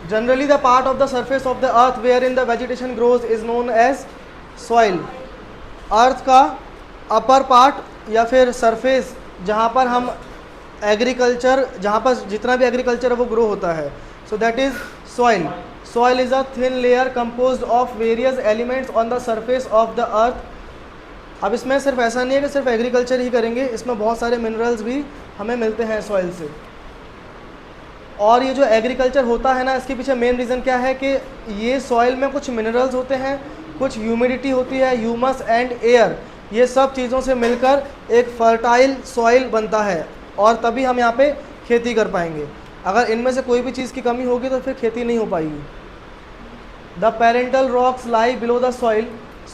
Generally, the part of the surface of the earth wherein the vegetation grows is known as soil. अर्थ का upper part या फिर surface जहाँ पर हम agriculture, जहाँ पर जितना भी एग्रीकल्चर है वो ग्रो होता है, so that is soil. Soil is a thin layer composed of various elements on the surface of the earth. अब इसमें सिर्फ ऐसा नहीं है कि सिर्फ एग्रीकल्चर ही करेंगे, इसमें बहुत सारे मिनरल्स भी हमें मिलते हैं सॉइल से. और ये जो एग्रीकल्चर होता है ना, इसके पीछे मेन रीज़न क्या है कि ये सॉइल में कुछ मिनरल्स होते हैं, कुछ ह्यूमिडिटी होती है, ह्यूमस एंड एयर, ये सब चीज़ों से मिलकर एक फर्टाइल सॉइल बनता है और तभी हम यहाँ पे खेती कर पाएंगे. अगर इनमें से कोई भी चीज़ की कमी होगी तो फिर खेती नहीं हो पाएगी. The parental rocks lie below the soil.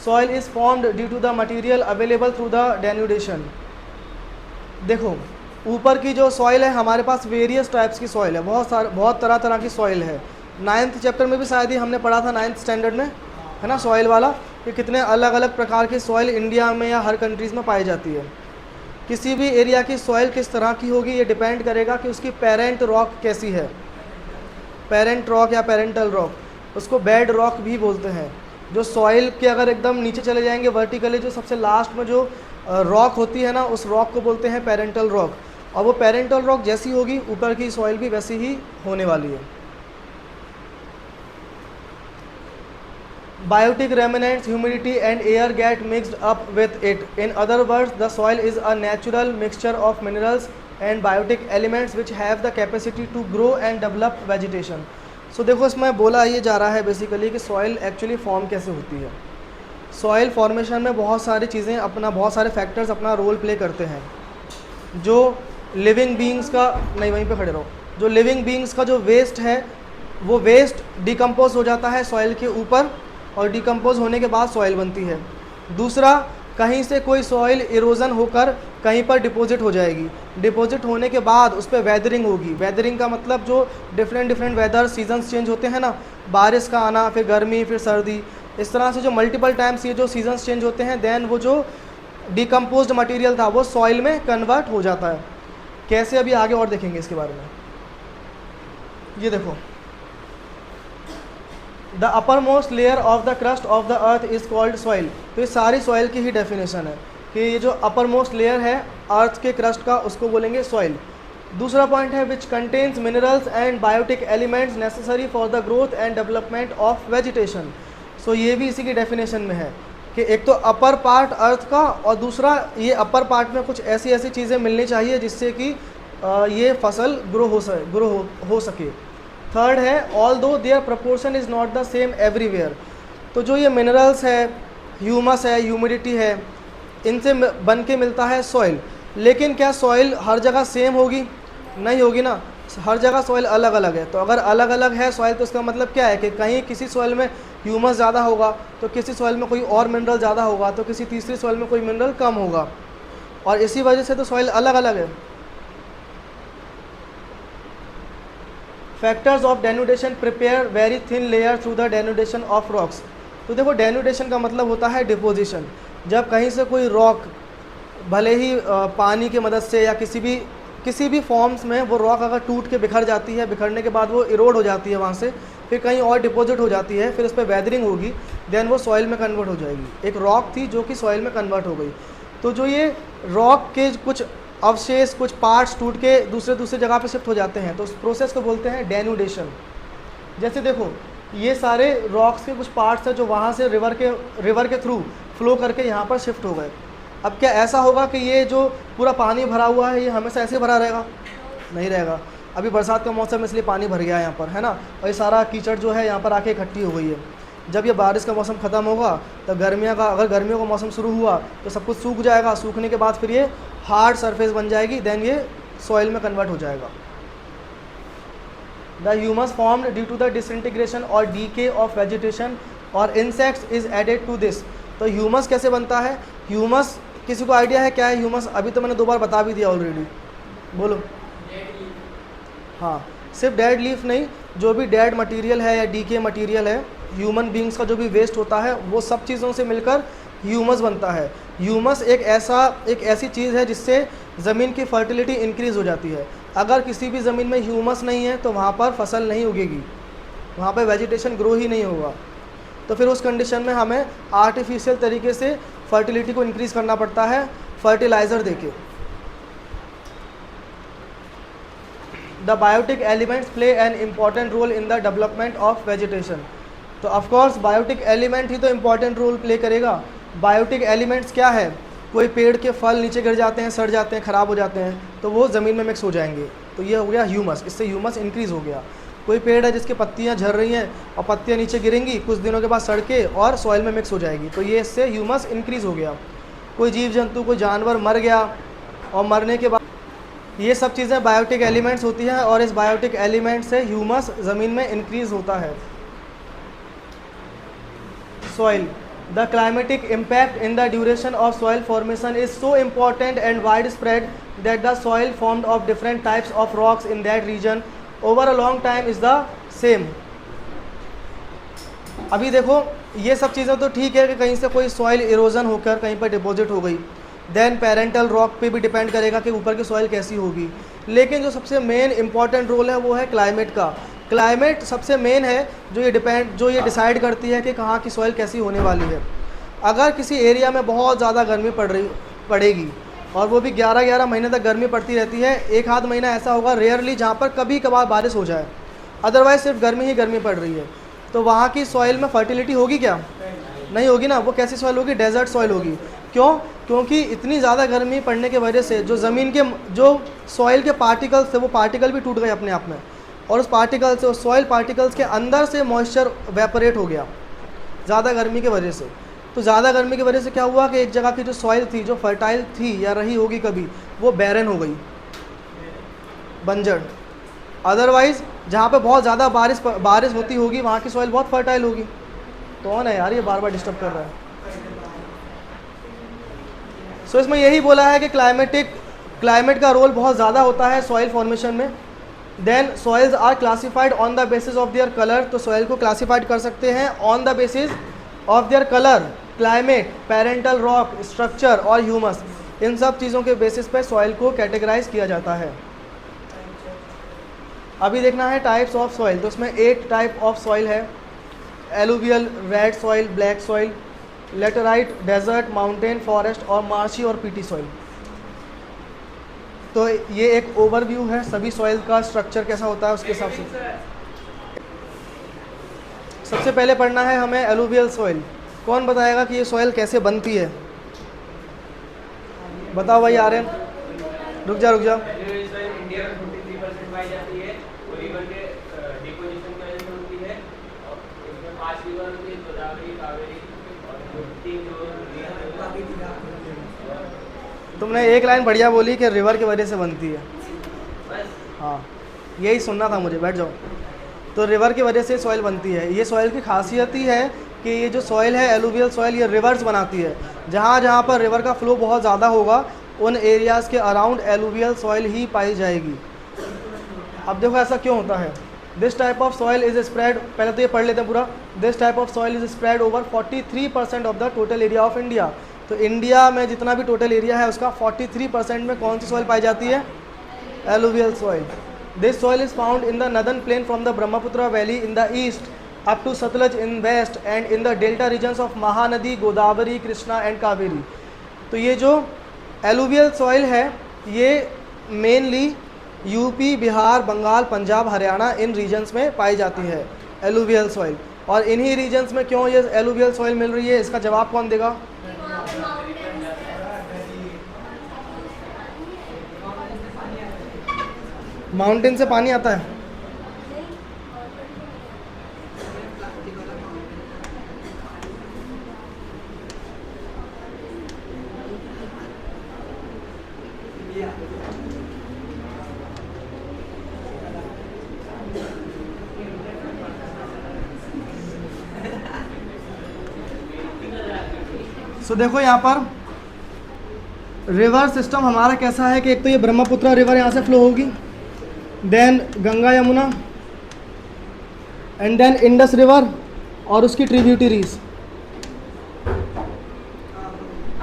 Soil is formed due to the material available through the denudation. देखो, ऊपर की जो सॉइल है, हमारे पास वेरियस टाइप्स की सॉइल है, बहुत तरह तरह की सॉइल है. 9th चैप्टर में भी शायद ही हमने पढ़ा था 9th स्टैंडर्ड में, है ना, सॉइल वाला, कि कितने अलग अलग प्रकार की सॉइल इंडिया में या हर कंट्रीज़ में पाई जाती है. किसी भी एरिया की सॉइल किस तरह की होगी ये डिपेंड करेगा कि उसकी पेरेंट रॉक कैसी है. पेरेंट रॉक या पेरेंटल रॉक, उसको बेड रॉक भी बोलते हैं. जो सॉइल के अगर एकदम नीचे चले जाएंगे वर्टिकली, जो सबसे लास्ट में जो रॉक होती है ना, उस रॉक को बोलते हैं पेरेंटल रॉक. और वो पेरेंटल रॉक जैसी होगी ऊपर की सॉइल भी वैसी ही होने वाली है. Biotic remnants, humidity and air get mixed up with it. In other words, the soil is a natural mixture of minerals and biotic elements which have the capacity to grow and develop vegetation. So देखो, इसमें बोला ये जा रहा है basically कि soil actually form कैसे होती है. सॉइल फॉर्मेशन में बहुत सारी चीज़ें बहुत सारे फैक्टर्स अपना रोल प्ले करते हैं. जो लिविंग बीइंग्स का, नहीं वहीं पे खड़े रहो, जो लिविंग बीइंग्स का जो वेस्ट है वो वेस्ट डिकम्पोज हो जाता है सॉइल के ऊपर और डिकम्पोज होने के बाद सॉइल बनती है. दूसरा, कहीं से कोई सॉइल इरोजन होकर कहीं पर डिपॉजिट हो जाएगी. डिपॉजिट होने के बाद उस पर वेदरिंग होगी. वेदरिंग का मतलब जो डिफरेंट वेदर सीजन्स चेंज होते हैं ना, बारिश का आना, फिर गर्मी, फिर सर्दी, इस तरह से जो मल्टीपल टाइम्स ये जो सीजन्स चेंज होते हैं, देन वो जो डिकम्पोज्ड मटेरियल था वो सॉइल में कन्वर्ट हो जाता है. कैसे, अभी आगे और देखेंगे इसके बारे में. ये देखो, the upper most layer of the crust of the earth is called soil. तो ये सारी सॉइल की ही डेफिनेशन है कि ये जो अपर मोस्ट लेयर है अर्थ के क्रस्ट का, उसको बोलेंगे सॉइल. दूसरा पॉइंट है which contains minerals and biotic elements necessary for the growth and development of vegetation. So ये भी इसी की डेफिनेशन में है कि एक तो अपर पार्ट अर्थ का, और दूसरा ये अपर पार्ट में कुछ ऐसी ऐसी चीज़ें मिलनी चाहिए जिससे कि ये फसल ग्रो हो सके. थर्ड है although their proportion is not the same everywhere. तो जो ये मिनरल्स है, ह्यूमस है, ह्यूमिडिटी है, इनसे बन के मिलता है सॉइल. लेकिन क्या सॉइल हर जगह सेम होगी? नहीं होगी ना, हर जगह सॉइल अलग अलग है. तो अगर अलग अलग है सॉइल तो इसका मतलब क्या है कि कहीं किसी सॉइल में ह्यूमस ज़्यादा होगा तो किसी सॉइल में कोई और मिनरल ज़्यादा होगा, तो किसी तीसरी सॉइल में कोई मिनरल कम होगा, और इसी वजह से तो सॉइल अलग अलग है. Factors of denudation prepare very thin layer through the denudation of rocks. तो देखो, डेन्यूडेशन का मतलब होता है डिपोजिशन. जब कहीं से कोई रॉक, भले ही पानी की मदद से या किसी भी फॉर्म्स में वो रॉक अगर टूट के बिखर जाती है, बिखरने के बाद वो इरोड हो जाती है वहाँ से, फिर कहीं और डिपॉजिट हो जाती है, फिर उस पर वेदरिंग होगी, देन वो सॉइल में कन्वर्ट हो जाएगी. एक रॉक थी जो कि सॉइल में कन्वर्ट हो गई. तो जो ये रॉक के कुछ अवशेष, कुछ पार्ट्स टूट के दूसरे जगह पे शिफ्ट हो जाते हैं, तो उस प्रोसेस को बोलते हैं डेन्यूडेशन. जैसे देखो, ये सारे रॉक्स के कुछ पार्ट्स हैं जो वहाँ से रिवर के थ्रू फ्लो करके यहाँ पर शिफ्ट हो गए. अब क्या ऐसा होगा कि ये जो पूरा पानी भरा हुआ है ये हमेशा ऐसे भरा रहेगा? नहीं रहेगा. अभी बरसात का मौसम इसलिए पानी भर गया है यहाँ पर, है ना, और ये सारा कीचड़ जो है यहाँ पर आके इकट्ठी हो गई है. जब ये बारिश का मौसम ख़त्म होगा तो अगर गर्मियों का मौसम शुरू हुआ तो सब कुछ सूख जाएगा. सूखने के बाद फिर ये हार्ड सरफेस बन जाएगी, देन ये सॉइल में कन्वर्ट हो जाएगा. The humus formed due to the disintegration और डीके ऑफ वेजिटेशन और insects is added to this. तो ह्यूमस कैसे बनता है? ह्यूमस, किसी को आइडिया है क्या है ह्यूमस? अभी तो मैंने 2 बार बता भी दिया ऑलरेडी. बोलो. हाँ, सिर्फ डेड लीफ नहीं, जो भी डेड मटेरियल है या डीके मटेरियल है, ह्यूमन बींग्स का जो भी वेस्ट होता है, वो सब चीज़ों से मिलकर ह्यूमस बनता है। ह्यूमस एक ऐसी चीज़ है जिससे ज़मीन की फर्टिलिटी इंक्रीज़ हो जाती है। अगर किसी भी ज़मीन में ह्यूमस नहीं है तो वहाँ पर फसल नहीं उगेगी, वहाँ पर वेजिटेशन ग्रो ही नहीं होगा। तो फिर उस कंडीशन में हमें आर्टिफिशियल तरीके से फर्टिलिटी को इंक्रीज़ करना पड़ता है फर्टिलाइज़र देके। The biotic elements play an important role in the development of vegetation. तो ऑफकोर्स बायोटिक एलिमेंट ही तो इम्पॉर्टेंट रोल प्ले करेगा। बायोटिक एलिमेंट्स क्या है? कोई पेड़ के फल नीचे गिर जाते हैं, सड़ जाते हैं, ख़राब हो जाते हैं, तो वो ज़मीन में मिक्स हो जाएंगे, तो ये हो गया ह्यूमस, इससे ह्यूमस इंक्रीज़ हो गया। कोई पेड़ है जिसकी पत्तियां झड़ रही हैं और पत्तियां नीचे गिरेंगी, कुछ दिनों के बाद सड़ के और सॉइल में मिक्स हो जाएगी, तो ये इससे ह्यूमस इंक्रीज़ हो गया। कोई जीव जंतु, कोई जानवर मर गया और मरने के बाद, ये सब चीज़ें बायोटिक एलिमेंट्स होती हैं और इस बायोटिक एलिमेंट से ह्यूमस ज़मीन में इंक्रीज़ होता है। Soil, the climatic impact in the duration of soil formation is so important and wide spread that the soil formed of different types of rocks in that region over a long time is the same. अभी देखो ये सब चीज़ें तो ठीक है कि कहीं से कोई सॉइल इरोजन होकर कहीं पर डिपॉजिट हो गई, देन पेरेंटल रॉक पे भी डिपेंड करेगा कि ऊपर की सॉइल कैसी होगी, लेकिन जो सबसे मेन इंपॉर्टेंट रोल है वो है क्लाइमेट का। क्लाइमेट सबसे मेन है जो ये डिसाइड करती है कि कहाँ की सॉइल कैसी होने वाली है। अगर किसी एरिया में बहुत ज़्यादा गर्मी पड़ेगी और वो भी 11-11 महीने तक गर्मी पड़ती रहती है, एक आध महीना ऐसा होगा रेयरली जहाँ पर कभी कभार बारिश हो जाए, अदरवाइज सिर्फ गर्मी ही गर्मी पड़ रही है, तो वहाँ की सॉइल में फर्टिलिटी होगी क्या? नहीं होगी ना। वो कैसी सॉइल होगी? डेजर्ट सॉइल होगी। क्यों? क्योंकि इतनी ज़्यादा गर्मी पड़ने की वजह से जो ज़मीन के जो सॉइल के पार्टिकल्स थे वो पार्टिकल भी टूट गए अपने आप में, और उस पार्टिकल से, उस सॉइल पार्टिकल्स के अंदर से मॉइस्चर वेपोरेट हो गया ज़्यादा गर्मी की वजह से। तो ज़्यादा गर्मी की वजह से क्या हुआ कि एक जगह की जो सॉइल थी, जो फर्टाइल थी या रही होगी कभी, वो बैरन हो गई, बंजर। अदरवाइज़ जहाँ पे बहुत ज़्यादा बारिश होती होगी वहाँ की सॉइल बहुत फर्टाइल होगी। कौन है यार ये बार बार डिस्टर्ब कर रहा है? सो इसमें यही बोला है कि क्लाइमेट का रोल बहुत ज़्यादा होता है सॉइल फॉर्मेशन में। Then soils are classified on the basis of their colour. तो सॉइल को क्लासिफाइड कर सकते हैं on the basis of their colour, climate, parental rock, structure और ह्यूमस। इन सब चीज़ों के बेसिस पे सॉइल को कैटेगराइज किया जाता है। अभी देखना है टाइप्स ऑफ सॉइल। तो इसमें 8 टाइप ऑफ सॉइल है: alluvial, red soil, black soil, laterite, desert, mountain, forest और मार्शी और पीटी सॉइल। तो ये एक ओवरव्यू है सभी सॉइल का स्ट्रक्चर कैसा होता है उसके हिसाब से। सबसे पहले पढ़ना है हमें एलुवियल सॉइल। कौन बताएगा कि ये सॉइल कैसे बनती है? बताओ भाई आर्यन। रुक जा। इंडिया में 43% पाई जाती है, और रिवर के डिपोजिशन की वजह से होती है, और इसमें 5 रिवर होती है, गोदावरी, कावेरी और 3 जो। तुमने एक लाइन बढ़िया बोली कि रिवर की वजह से बनती है। बस हाँ, यही सुनना था मुझे, बैठ जाओ। तो रिवर की वजह से सॉइल बनती है। ये सॉइल की खासियत ही है कि ये जो सॉइल है एलुवियल सॉइल, ये रिवर्स बनाती है। जहाँ जहाँ पर रिवर का फ्लो बहुत ज़्यादा होगा उन एरियाज़ के अराउंड एलुवियल सॉइल ही पाई जाएगी। अब देखो ऐसा क्यों होता है। This type of soil is spread, पहले तो ये पढ़ लेते हैं पूरा। This type of soil is spread over 43% of the total area of India. तो इंडिया में जितना भी टोटल एरिया है उसका 43% में कौन सी सॉइल पाई जाती है? Alluvial soil. This soil is found in the northern plain from the Brahmaputra valley in the east up to Sutlej in west and in the delta regions of Mahanadi, Godavari, Krishna and Kaveri. तो ये जो एलुवियल सॉइल है ये मेनली यूपी, बिहार, बंगाल, पंजाब, हरियाणा इन regions में पाई जाती है एलुवियल सॉइल। और इन्हीं रीजन्स में क्यों ये एलुवियल सॉइल मिल रही है, इसका जवाब कौन देगा? माउंटेन से पानी आता है। सो देखो यहाँ पर रिवर सिस्टम हमारा कैसा है कि एक तो ये ब्रह्मपुत्र रिवर यहाँ से फ्लो होगी, then Ganga Yamuna, and then Indus river और उसकी ट्रिब्यूटरीज।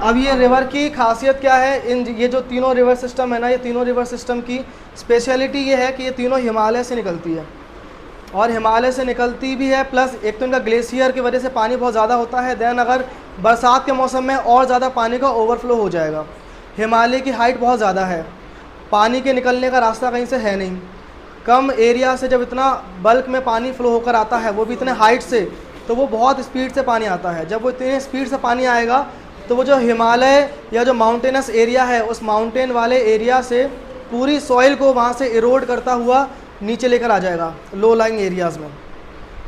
अब ये रिवर की खासियत क्या है, इन ये जो तीनों रिवर सिस्टम है ना, ये तीनों रिवर सिस्टम की स्पेशलिटी ये है कि ये तीनों हिमालय से निकलती है, और हिमालय से निकलती भी है, प्लस एक तो इनका ग्लेशियर की वजह से पानी बहुत ज़्यादा होता है, देन अगर बरसात के मौसम में और ज़्यादा पानी का ओवरफ्लो हो जाएगा। हिमालय की हाइट बहुत ज़्यादा है, पानी के निकलने का रास्ता कहीं से है नहीं, कम एरिया से जब इतना बल्क में पानी फ्लो होकर आता है, वो भी इतने हाइट से, तो वो बहुत स्पीड से पानी आता है। जब वो इतने स्पीड से पानी आएगा तो वो जो हिमालय या जो माउंटेनस एरिया है, उस माउंटेन वाले एरिया से पूरी सॉइल को वहाँ से इरोड करता हुआ नीचे लेकर आ जाएगा लो लाइंग एरियाज़ में।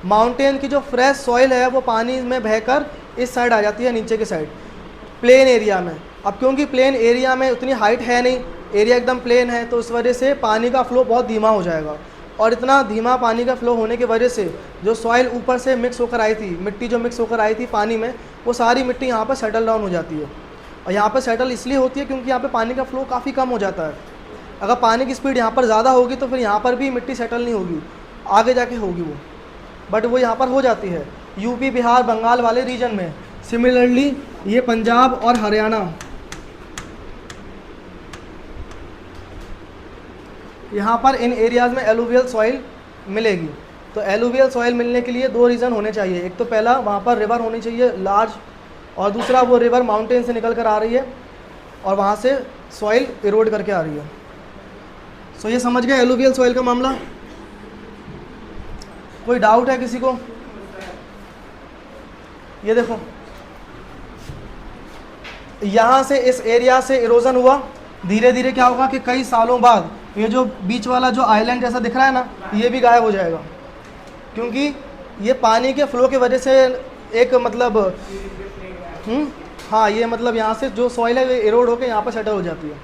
माउंटेन की जो फ्रेश सॉइल है वो पानी में बहकर इस साइड आ जाती है, नीचे की साइड प्लेन एरिया में। अब क्योंकि प्लेन एरिया में उतनी हाइट है नहीं, एरिया एकदम प्लेन है, तो उस वजह से पानी का फ़्लो बहुत धीमा हो जाएगा, और इतना धीमा पानी का फ़्लो होने की वजह से जो सॉइल ऊपर से मिक्स होकर आई थी, मिट्टी जो मिक्स होकर आई थी पानी में, वो सारी मिट्टी यहाँ पर सेटल डाउन हो जाती है। और यहाँ पर सेटल इसलिए होती है क्योंकि यहाँ पे पानी का फ़्लो काफ़ी कम हो जाता है। अगर पानी की स्पीड यहाँ पर ज़्यादा होगी तो फिर यहाँ पर भी मिट्टी सेटल नहीं होगी, आगे जाके होगी वो, बट वो यहाँ पर हो जाती है यूपी, बिहार, बंगाल वाले रीजन में। सिमिलरली ये पंजाब और हरियाणा, यहाँ पर इन एरियाज़ में एलुवियल सॉइल मिलेगी। तो एलुवियल सॉइल मिलने के लिए दो रीज़न होने चाहिए, एक तो पहला वहाँ पर रिवर होनी चाहिए लार्ज, और दूसरा वो रिवर माउंटेन से निकल कर आ रही है और वहाँ से सॉइल इरोड करके आ रही है। सो ये समझ गए एलुवियल सॉइल का मामला। कोई डाउट है किसी को? ये देखो, यहाँ से इस एरिया से इरोजन हुआ, धीरे धीरे क्या होगा कि कई सालों बाद ये जो बीच वाला जो आइलैंड जैसा दिख रहा है ना, ये भी गायब हो जाएगा, क्योंकि ये पानी के फ्लो की वजह से एक मतलब हाँ, ये मतलब यहाँ से जो सॉइल है वो इरोड होकर यहाँ पर सेटल हो जाती है।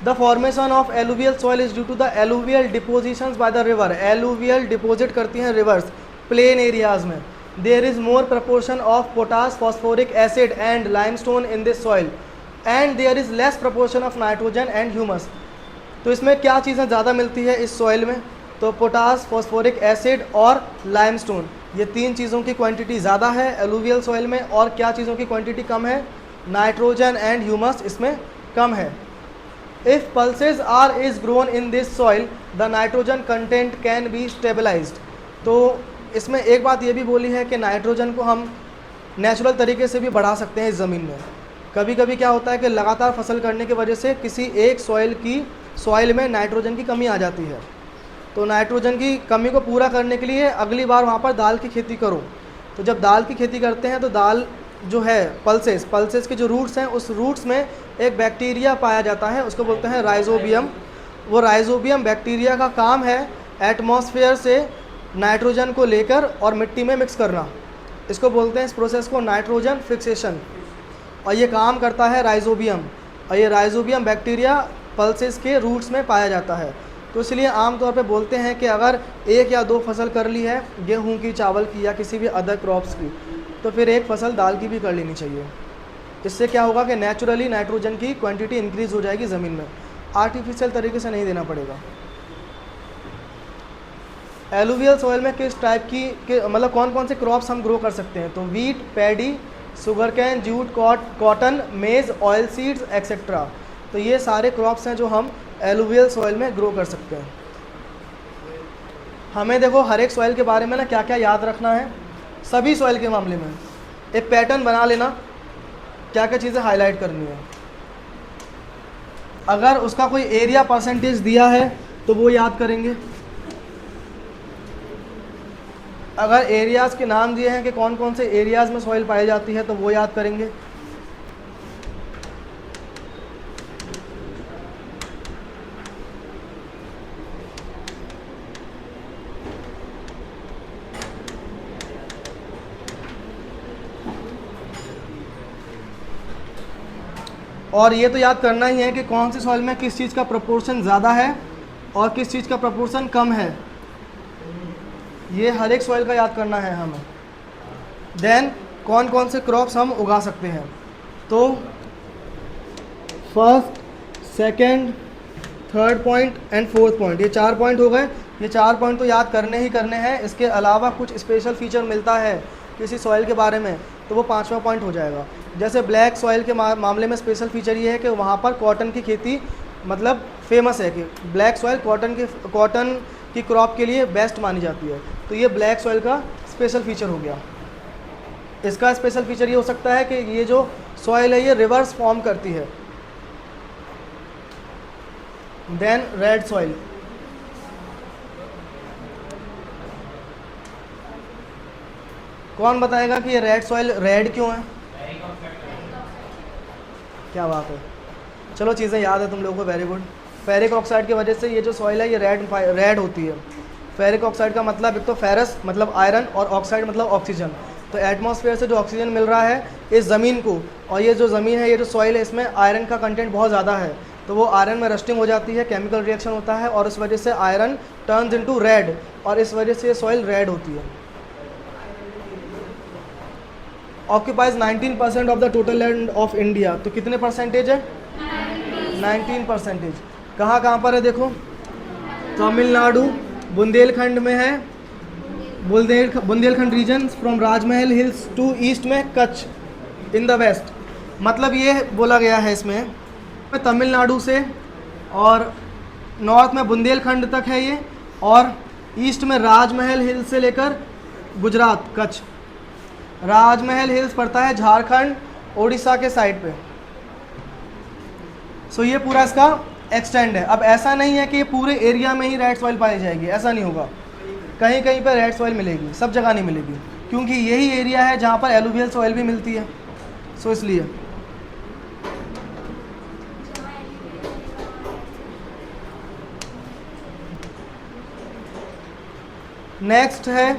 The formation of alluvial soil is due to the alluvial depositions by the river. Alluvial deposit करती हैं रिवर्स प्लेन एरियाज में। There is more proportion of potash, phosphoric acid and limestone in this soil, and there is less proportion of nitrogen and humus. तो इसमें क्या चीज़ें ज़्यादा मिलती है इस सॉइल में? तो पोटास, फॉस्फोरिक एसिड और लाइमस्टोन, ये तीन चीज़ों की क्वांटिटी ज़्यादा है एलुवियल सॉइल में। और क्या चीज़ों की क्वांटिटी कम है? नाइट्रोजन एंड ह्यूमस इसमें कम है। If pulses are is grown in this soil the nitrogen content can be stabilised. तो इसमें एक बात ये भी बोली है कि नाइट्रोजन को हम नेचुरल तरीके से भी बढ़ा सकते हैं इस ज़मीन में। कभी कभी क्या होता है कि लगातार फसल करने की वजह से किसी एक सॉइल में नाइट्रोजन की कमी आ जाती है, तो नाइट्रोजन की कमी को पूरा करने के लिए अगली बार वहाँ पर दाल की खेती करो। तो जब दाल की खेती करते हैं तो दाल जो है पल्सेस के जो रूट्स हैं, उस रूट्स में एक बैक्टीरिया पाया जाता है, उसको बोलते हैं राइजोबियम। वो राइजोबियम बैक्टीरिया का काम है एटमॉस्फेयर से नाइट्रोजन को लेकर और मिट्टी में मिक्स करना। इसको बोलते हैं, इस प्रोसेस को नाइट्रोजन फिक्सेशन, और ये काम करता है राइजोबियम। और ये राइजोबियम बैक्टीरिया पल्सेस के रूट्स में पाया जाता है। तो इसलिए आमतौर पे बोलते हैं कि अगर एक या दो फसल कर ली है गेहूं की, चावल की या किसी भी अदर क्रॉप्स की, तो फिर एक फसल दाल की भी कर लेनी चाहिए। इससे क्या होगा कि नेचुरली नाइट्रोजन की क्वांटिटी इंक्रीज़ हो जाएगी ज़मीन में, आर्टिफिशियल तरीके से नहीं देना पड़ेगा। एलुवियल सॉइल में किस टाइप की मतलब कौन कौन से क्रॉप्स हम ग्रो कर सकते हैं? तो wheat, paddy, sugar cane, jute, cotton, मेज़, ऑयल सीड्स एक्सेट्रा। तो ये सारे क्रॉप्स हैं जो हम एलुवियल सॉइल में ग्रो कर सकते हैं। हमें देखो हर एक सॉइल के बारे में ना क्या क्या याद रखना है, सभी सॉइल के मामले में एक पैटर्न बना लेना, क्या क्या चीज़ें हाईलाइट करनी है। अगर उसका कोई एरिया परसेंटेज दिया है तो वो याद करेंगे। अगर एरियाज़ के नाम दिए हैं कि कौन कौन से एरियाज़ में सॉइल पाई जाती है तो वो याद करेंगे। और ये तो याद करना ही है कि कौन सी सॉइल में किस चीज़ का प्रोपोर्शन ज़्यादा है और किस चीज़ का प्रोपोर्शन कम है, ये हर एक सॉइल का याद करना है हमें। देन कौन कौन से क्रॉप्स हम उगा सकते हैं। तो first, second, third point and fourth point, ये 4 पॉइंट हो गए। ये 4 पॉइंट तो याद करने ही करने हैं। इसके अलावा कुछ स्पेशल फीचर मिलता है किसी सॉइल के बारे में, तो वो 5वां पॉइंट हो जाएगा। जैसे ब्लैक सॉइल के मामले में स्पेशल फीचर ये है कि वहाँ पर कॉटन की खेती मतलब फेमस है कि ब्लैक सॉइल कॉटन की क्रॉप के लिए बेस्ट मानी जाती है। तो ये ब्लैक सॉइल का स्पेशल फीचर हो गया। इसका स्पेशल फीचर ये हो सकता है कि ये जो सॉइल है ये रिवर्स फॉर्म करती है। देन रेड सॉइल, कौन बताएगा कि ये रेड सॉइल रेड क्यों है? क्या बात है, चलो चीज़ें याद है तुम लोगों को, वेरी गुड। फेरिक ऑक्साइड की वजह से ये जो सॉइल है ये रेड होती है। फेरिक ऑक्साइड का मतलब एक तो फेरस मतलब आयरन और ऑक्साइड मतलब ऑक्सीजन। तो एटमॉस्फेयर से जो ऑक्सीजन मिल रहा है इस ज़मीन को, और ये जो ज़मीन है ये जो सॉइल है इसमें आयरन का कंटेंट बहुत ज़्यादा है, तो वो आयरन में रस्टिंग हो जाती है, केमिकल रिएक्शन होता है और इस वजह से आयरन टर्न्स इनटू रेड, और इस वजह से ये सॉइल रेड होती है। Occupies 19% of the total land of India. तो कितने परसेंटेज है? 19%। कहाँ कहाँ पर है देखो, तमिलनाडु, बुंदेलखंड में है, Bundelkhand region from Rajmahal hills to east में कच्छ इन द वेस्ट। मतलब ये बोला गया है इसमें तमिलनाडु से और नॉर्थ में बुंदेलखंड तक है ये, और ईस्ट में राजमहल हिल्स से लेकर गुजरात कच्छ। राजमहल हिल्स पड़ता है झारखंड उड़ीसा के साइड पे। सो ये पूरा इसका एक्सटेंड है। अब ऐसा नहीं है कि ये पूरे एरिया में ही रेड सॉइल पाई जाएगी, ऐसा नहीं होगा। कहीं कहीं पर रेड सॉइल मिलेगी, सब जगह नहीं मिलेगी, क्योंकि यही एरिया है जहाँ पर एलुवियल सॉइल भी मिलती है। सो इसलिए नेक्स्ट है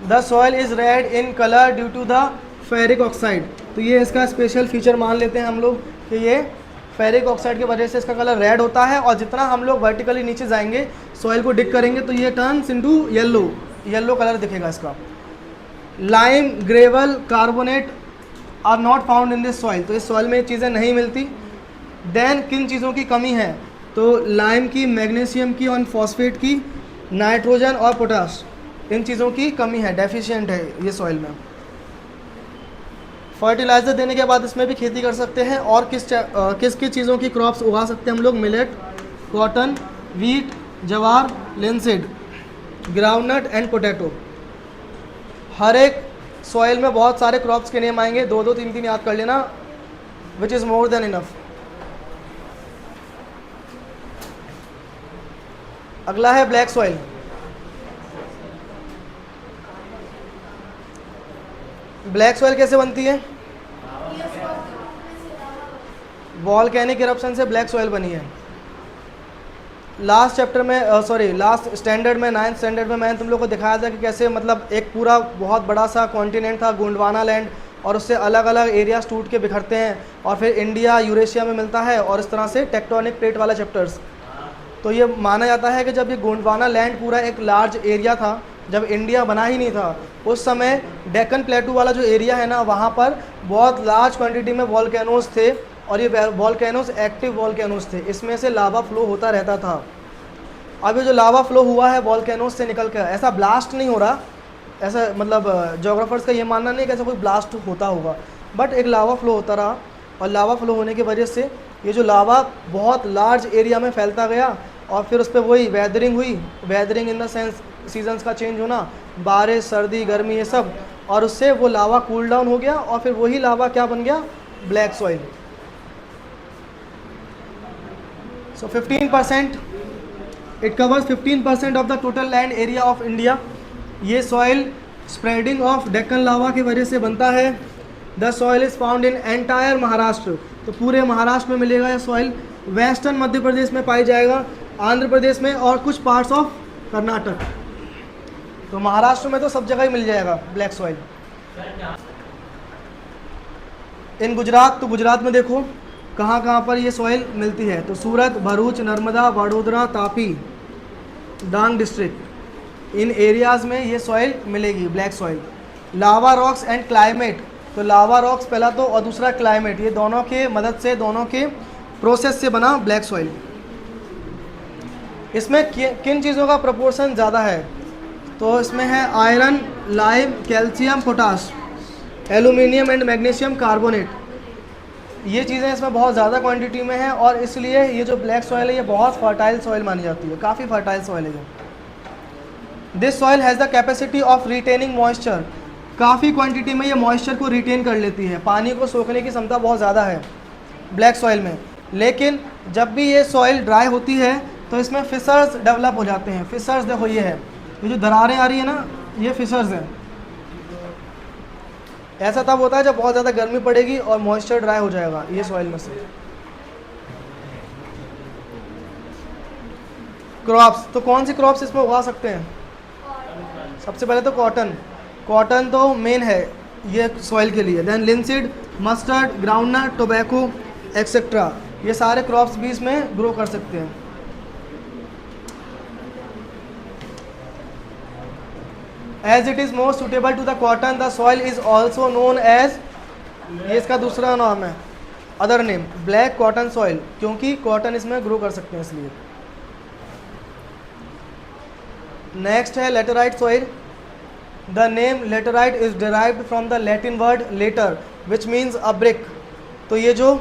the soil is red in colour due to the ferric oxide. तो ये इसका स्पेशल फीचर मान लेते हैं हम लोग कि ये फेरिक ऑक्साइड की वजह से इसका कलर रेड होता है, और जितना हम लोग वर्टिकली नीचे जाएंगे सॉइल को डिग करेंगे तो ये टर्न्स इनटू येलो कलर दिखेगा इसका। Lime, gravel, carbonate are not found in this soil. तो इस सॉइल में ये चीज़ें नहीं मिलती। देन किन चीज़ों की कमी है? तो लाइम की, मैग्नीशियम की और फॉस्फेट की, नाइट्रोजन और पोटाश, इन चीज़ों की कमी है, डेफिशिएंट है ये सॉइल में। फर्टिलाइज़र देने के बाद इसमें भी खेती कर सकते हैं। और किस चीज़ों की क्रॉप्स उगा सकते हैं हम लोग? मिलेट, कॉटन, वीट, जवार, लिनसीड, ग्राउंडनट एंड पोटैटो। हर एक सॉइल में बहुत सारे क्रॉप्स के नेम आएंगे, 2-2, 3-3 याद कर लेना, which is more than enough. अगला है ब्लैक सॉइल। ब्लैक सॉइल कैसे बनती है? वॉल्केनिक इरप्शन से ब्लैक सॉइल बनी है। लास्ट चैप्टर में लास्ट स्टैंडर्ड में 9th स्टैंडर्ड में मैंने तुम लोग को दिखाया था कि कैसे मतलब एक पूरा बहुत बड़ा सा कॉन्टिनेंट था गोंडवाना लैंड, और उससे अलग अलग एरियाज टूट के बिखरते हैं और फिर इंडिया यूरेशिया में मिलता है, और इस तरह से टेक्टोनिक प्लेट वाला चैप्टर्स। तो ये माना जाता है कि जब ये गोंडवाना लैंड पूरा एक लार्ज एरिया था, जब इंडिया बना ही नहीं था, उस समय डेक्कन प्लेटू वाला जो एरिया है ना, वहाँ पर बहुत लार्ज क्वांटिटी में वॉल्केनोज थे, और ये वॉल्केनोज एक्टिव वॉल्केनोज थे, इसमें से लावा फ्लो होता रहता था। अब ये जो लावा फ्लो हुआ है वॉल्केनोज से निकल कर, ऐसा ब्लास्ट नहीं हो रहा, ऐसा मतलब जोग्राफर्स का ये मानना नहीं कि ऐसा कोई ब्लास्ट होता होगा, बट एक लावा फ्लो होता रहा, और लावा फ्लो होने की वजह से ये जो लावा बहुत लार्ज एरिया में फैलता गया, और फिर उस पर वही वेदरिंग हुई, weathering in the sense seasons का चेंज होना, बारिश, सर्दी, गर्मी, ये सब, और उससे वो लावा कूल डाउन हो गया, और फिर वही लावा क्या बन गया? Black soil. So 15%, it covers 15% of the total land area of India. ये सॉइल स्प्रेडिंग ऑफ डेक्कन लावा की वजह से बनता है। The soil is found in entire Maharashtra. तो पूरे महाराष्ट्र में मिलेगा ये सॉइल। वेस्टर्न मध्य प्रदेश में पाई जाएगा, आंध्र प्रदेश में, और कुछ पार्ट्स ऑफ कर्नाटक। तो महाराष्ट्र में तो सब जगह ही मिल जाएगा ब्लैक सॉइल। इन गुजरात, तो गुजरात में देखो कहाँ कहाँ पर ये सॉइल मिलती है। तो सूरत, भरूच, नर्मदा, वडोदरा, तापी, डांग डिस्ट्रिक्ट, इन एरियाज़ में ये सॉइल मिलेगी black soil. Lava rocks and climate. तो लावा रॉक्स पहला तो, और दूसरा क्लाइमेट, ये दोनों के मदद से, दोनों के प्रोसेस से बना ब्लैक सॉइल। इसमें किन चीज़ों का प्रोपोर्शन ज़्यादा है? तो इसमें है iron, lime, calcium, potash. Aluminium and magnesium carbonate, ये चीज़ें इसमें बहुत ज़्यादा क्वांटिटी में हैं और इसलिए ये जो ब्लैक सॉइल है ये बहुत फर्टाइल सॉइल मानी जाती है, काफ़ी फर्टाइल सॉइल है ये। This soil has the capacity of retaining moisture, काफ़ी क्वांटिटी में ये मॉइस्चर को रिटेन कर लेती है, पानी को सोखने की क्षमता बहुत ज़्यादा है ब्लैक सॉइल में। लेकिन जब भी ये सॉइल ड्राई होती है तो इसमें फिशर्स डेवलप हो जाते हैं। फिशर्स देखो ये है, ये जो दरारें आ रही है ना, ये फिशर्स हैं। ऐसा तब होता है जब बहुत ज़्यादा गर्मी पड़ेगी और मॉइस्चर ड्राई हो जाएगा ये सॉइल में से। क्रॉप्स, तो कौन सी क्रॉप्स इसमें उगा सकते हैं? सबसे पहले तो कॉटन, कॉटन तो मेन है ये सॉइल के लिए। Then linseed, mustard, groundnut, tobacco etcetera, ये सारे क्रॉप्स भी इसमें ग्रो कर सकते हैं। As it is more suitable to the cotton, the soil is also known as, ये इसका दूसरा नाम है, other name, black cotton soil, क्योंकि कॉटन इसमें ग्रो कर सकते हैं इसलिए। नेक्स्ट है laterite soil. The name laterite is derived from the Latin word later which means a brick. तो ये जो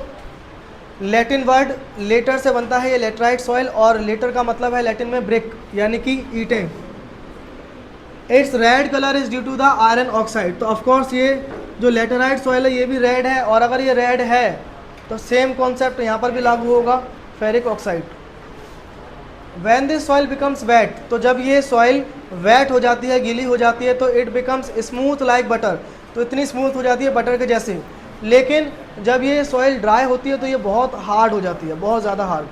लैटिन वर्ड लेटर से बनता है ये लेटराइट सॉइल, और लेटर का मतलब है लैटिन में ब्रिक यानी कि ईंटें। Its red colour is due to the iron oxide. तो ऑफकोर्स ये जो लेटराइट सॉइल है ये भी रेड है, और अगर ये रेड है तो सेम कॉन्सेप्ट यहाँ पर भी लागू होगा, ferric oxide. When this soil becomes wet, तो जब ये सॉइल वेट हो जाती है, गीली हो जाती है, तो it becomes smooth like butter, तो इतनी स्मूथ हो जाती है बटर के जैसे। लेकिन जब ये सॉइल ड्राई होती है तो ये बहुत हार्ड हो जाती है, बहुत ज़्यादा hard.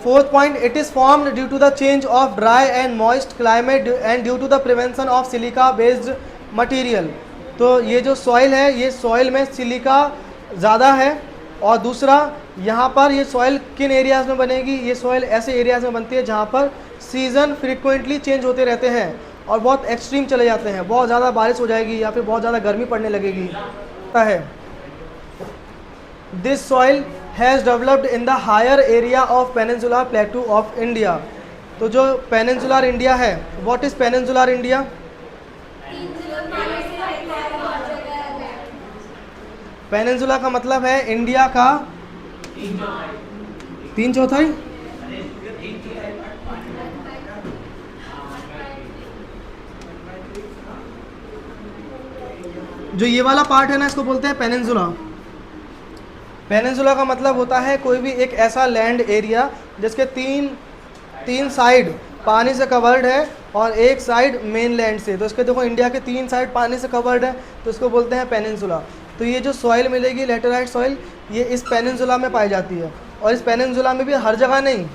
Fourth point, it is formed due to the change of dry and moist climate and due to the prevention of silica based material। तो ये जो सॉइल है ये सॉइल में सिलिका ज़्यादा है, और दूसरा यहाँ पर ये सॉइल किन एरियाज़ में बनेगी, ये सॉइल ऐसे एरियाज़ में बनती है जहाँ पर सीज़न फ्रीक्वेंटली चेंज होते रहते हैं और बहुत एक्सट्रीम चले जाते हैं, बहुत ज़्यादा बारिश हो जाएगी या फिर बहुत ज़्यादा गर्मी पड़ने लगेगी है। This soil has developed in the higher area of peninsular plateau of India. तो जो पेनिनसुलर इंडिया है, what is peninsular India? Peninsula का मतलब है इंडिया का 3/4। जो ये वाला पार्ट है ना इसको बोलते हैं पेनिनसुला। पेनिनसुला का मतलब होता है कोई भी एक ऐसा लैंड एरिया जिसके तीन साइड पानी से कवर्ड है और एक साइड मेन लैंड से। तो इसके देखो इंडिया के 3 साइड पानी से कवर्ड है तो इसको बोलते हैं पेनिनसुला। तो ये जो सॉइल मिलेगी लेटेराइट सॉइल, ये इस पेनिनसुला में पाई जाती है, और इस पेनिनसुला में भी हर जगह नहीं,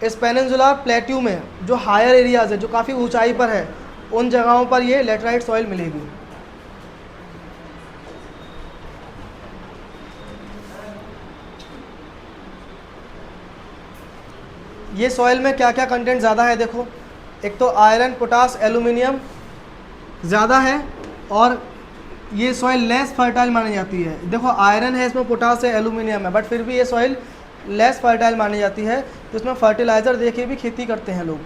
इस पेनिनसुला प्लेट्यू में जो हायर एरियाज़ है, जो काफ़ी ऊंचाई पर है, उन जगहों पर ये लेटेराइट सॉइल मिलेगी। ये सॉइल में क्या क्या कंटेंट ज़्यादा है देखो, एक तो आयरन, पोटास, एल्यूमिनियम ज़्यादा है, और ये सॉइल लेस फर्टाइल मानी जाती है। देखो आयरन है इसमें, पोटास है, एल्यूमिनियम है, बट फिर भी ये सॉइल लेस फर्टाइल मानी जाती है। तो इसमें फर्टिलाइज़र दे के भी खेती करते हैं लोग।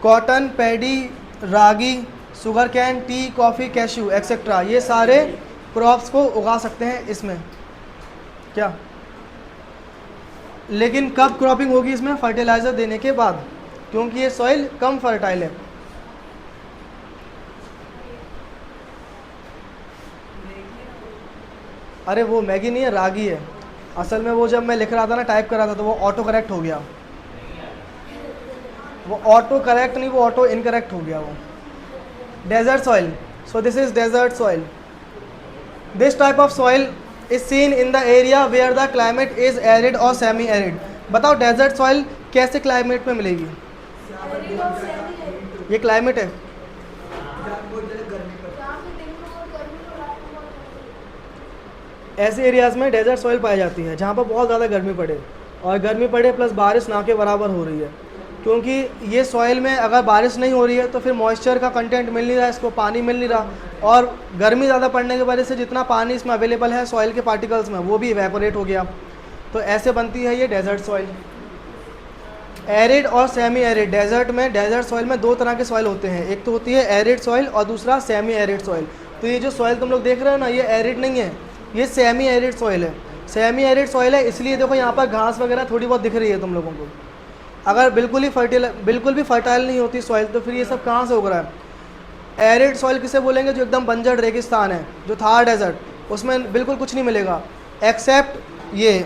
Cotton, paddy, ragi, sugar cane, tea, coffee, cashew etcetera, ये सारे क्रॉप्स को उगा सकते हैं इसमें। क्या लेकिन कब क्रॉपिंग होगी इसमें? फर्टिलाइज़र देने के बाद, क्योंकि ये सॉइल कम फर्टाइल है। अरे वो मैगी नहीं है, रागी है। असल में वो जब मैं लिख रहा था ना, टाइप कर रहा था, तो वो ऑटो करेक्ट हो गया। वो ऑटो करेक्ट नहीं, वो ऑटो इनकरेक्ट हो गया वो। Desert soil, so this is desert soil. This type of soil is seen in the area where the climate is arid और सेमी एरिड। बताओ डेजर्ट सॉइल कैसे क्लाइमेट में मिलेगी? ये क्लाइमेट है, ऐसे एरियाज़ में डेजर्ट सॉइल पाई जाती है जहाँ पर बहुत ज़्यादा गर्मी पड़े, और गर्मी पड़े प्लस बारिश ना के बराबर हो रही है। क्योंकि ये सॉइल में अगर बारिश नहीं हो रही है तो फिर मॉइस्चर का कंटेंट मिल नहीं रहा, इसको पानी मिल नहीं रहा, और गर्मी ज़्यादा पड़ने की वजह से जितना पानी इसमें अवेलेबल है सॉइल के पार्टिकल्स में वो भी इवेपोरेट हो गया। तो ऐसे बनती है ये डेजर्ट सॉइल। एरिड और सेमी एरिड, डेजर्ट में, डेजर्ट सॉइल में दो तरह के सॉइल होते हैं, एक तो होती है एरिड सॉइल और दूसरा सेमी एरिड सॉइल। तो ये जो सॉइल तुम लोग देख रहे हो ना, ये एरिड नहीं है, ये सेमी एरिड सॉइल है। सेमी एरिड सॉइल है इसलिए देखो यहाँ पर घास वगैरह थोड़ी बहुत दिख रही है तुम लोगों को। अगर बिल्कुल भी फर्टाइल नहीं होती सॉइल तो फिर ये सब कहाँ से उग रहा है। एरिड सॉइल किसे बोलेंगे? जो एकदम बंजर रेगिस्तान है, जो थार डेजर्ट, उसमें बिल्कुल कुछ नहीं मिलेगा एक्सेप्ट ये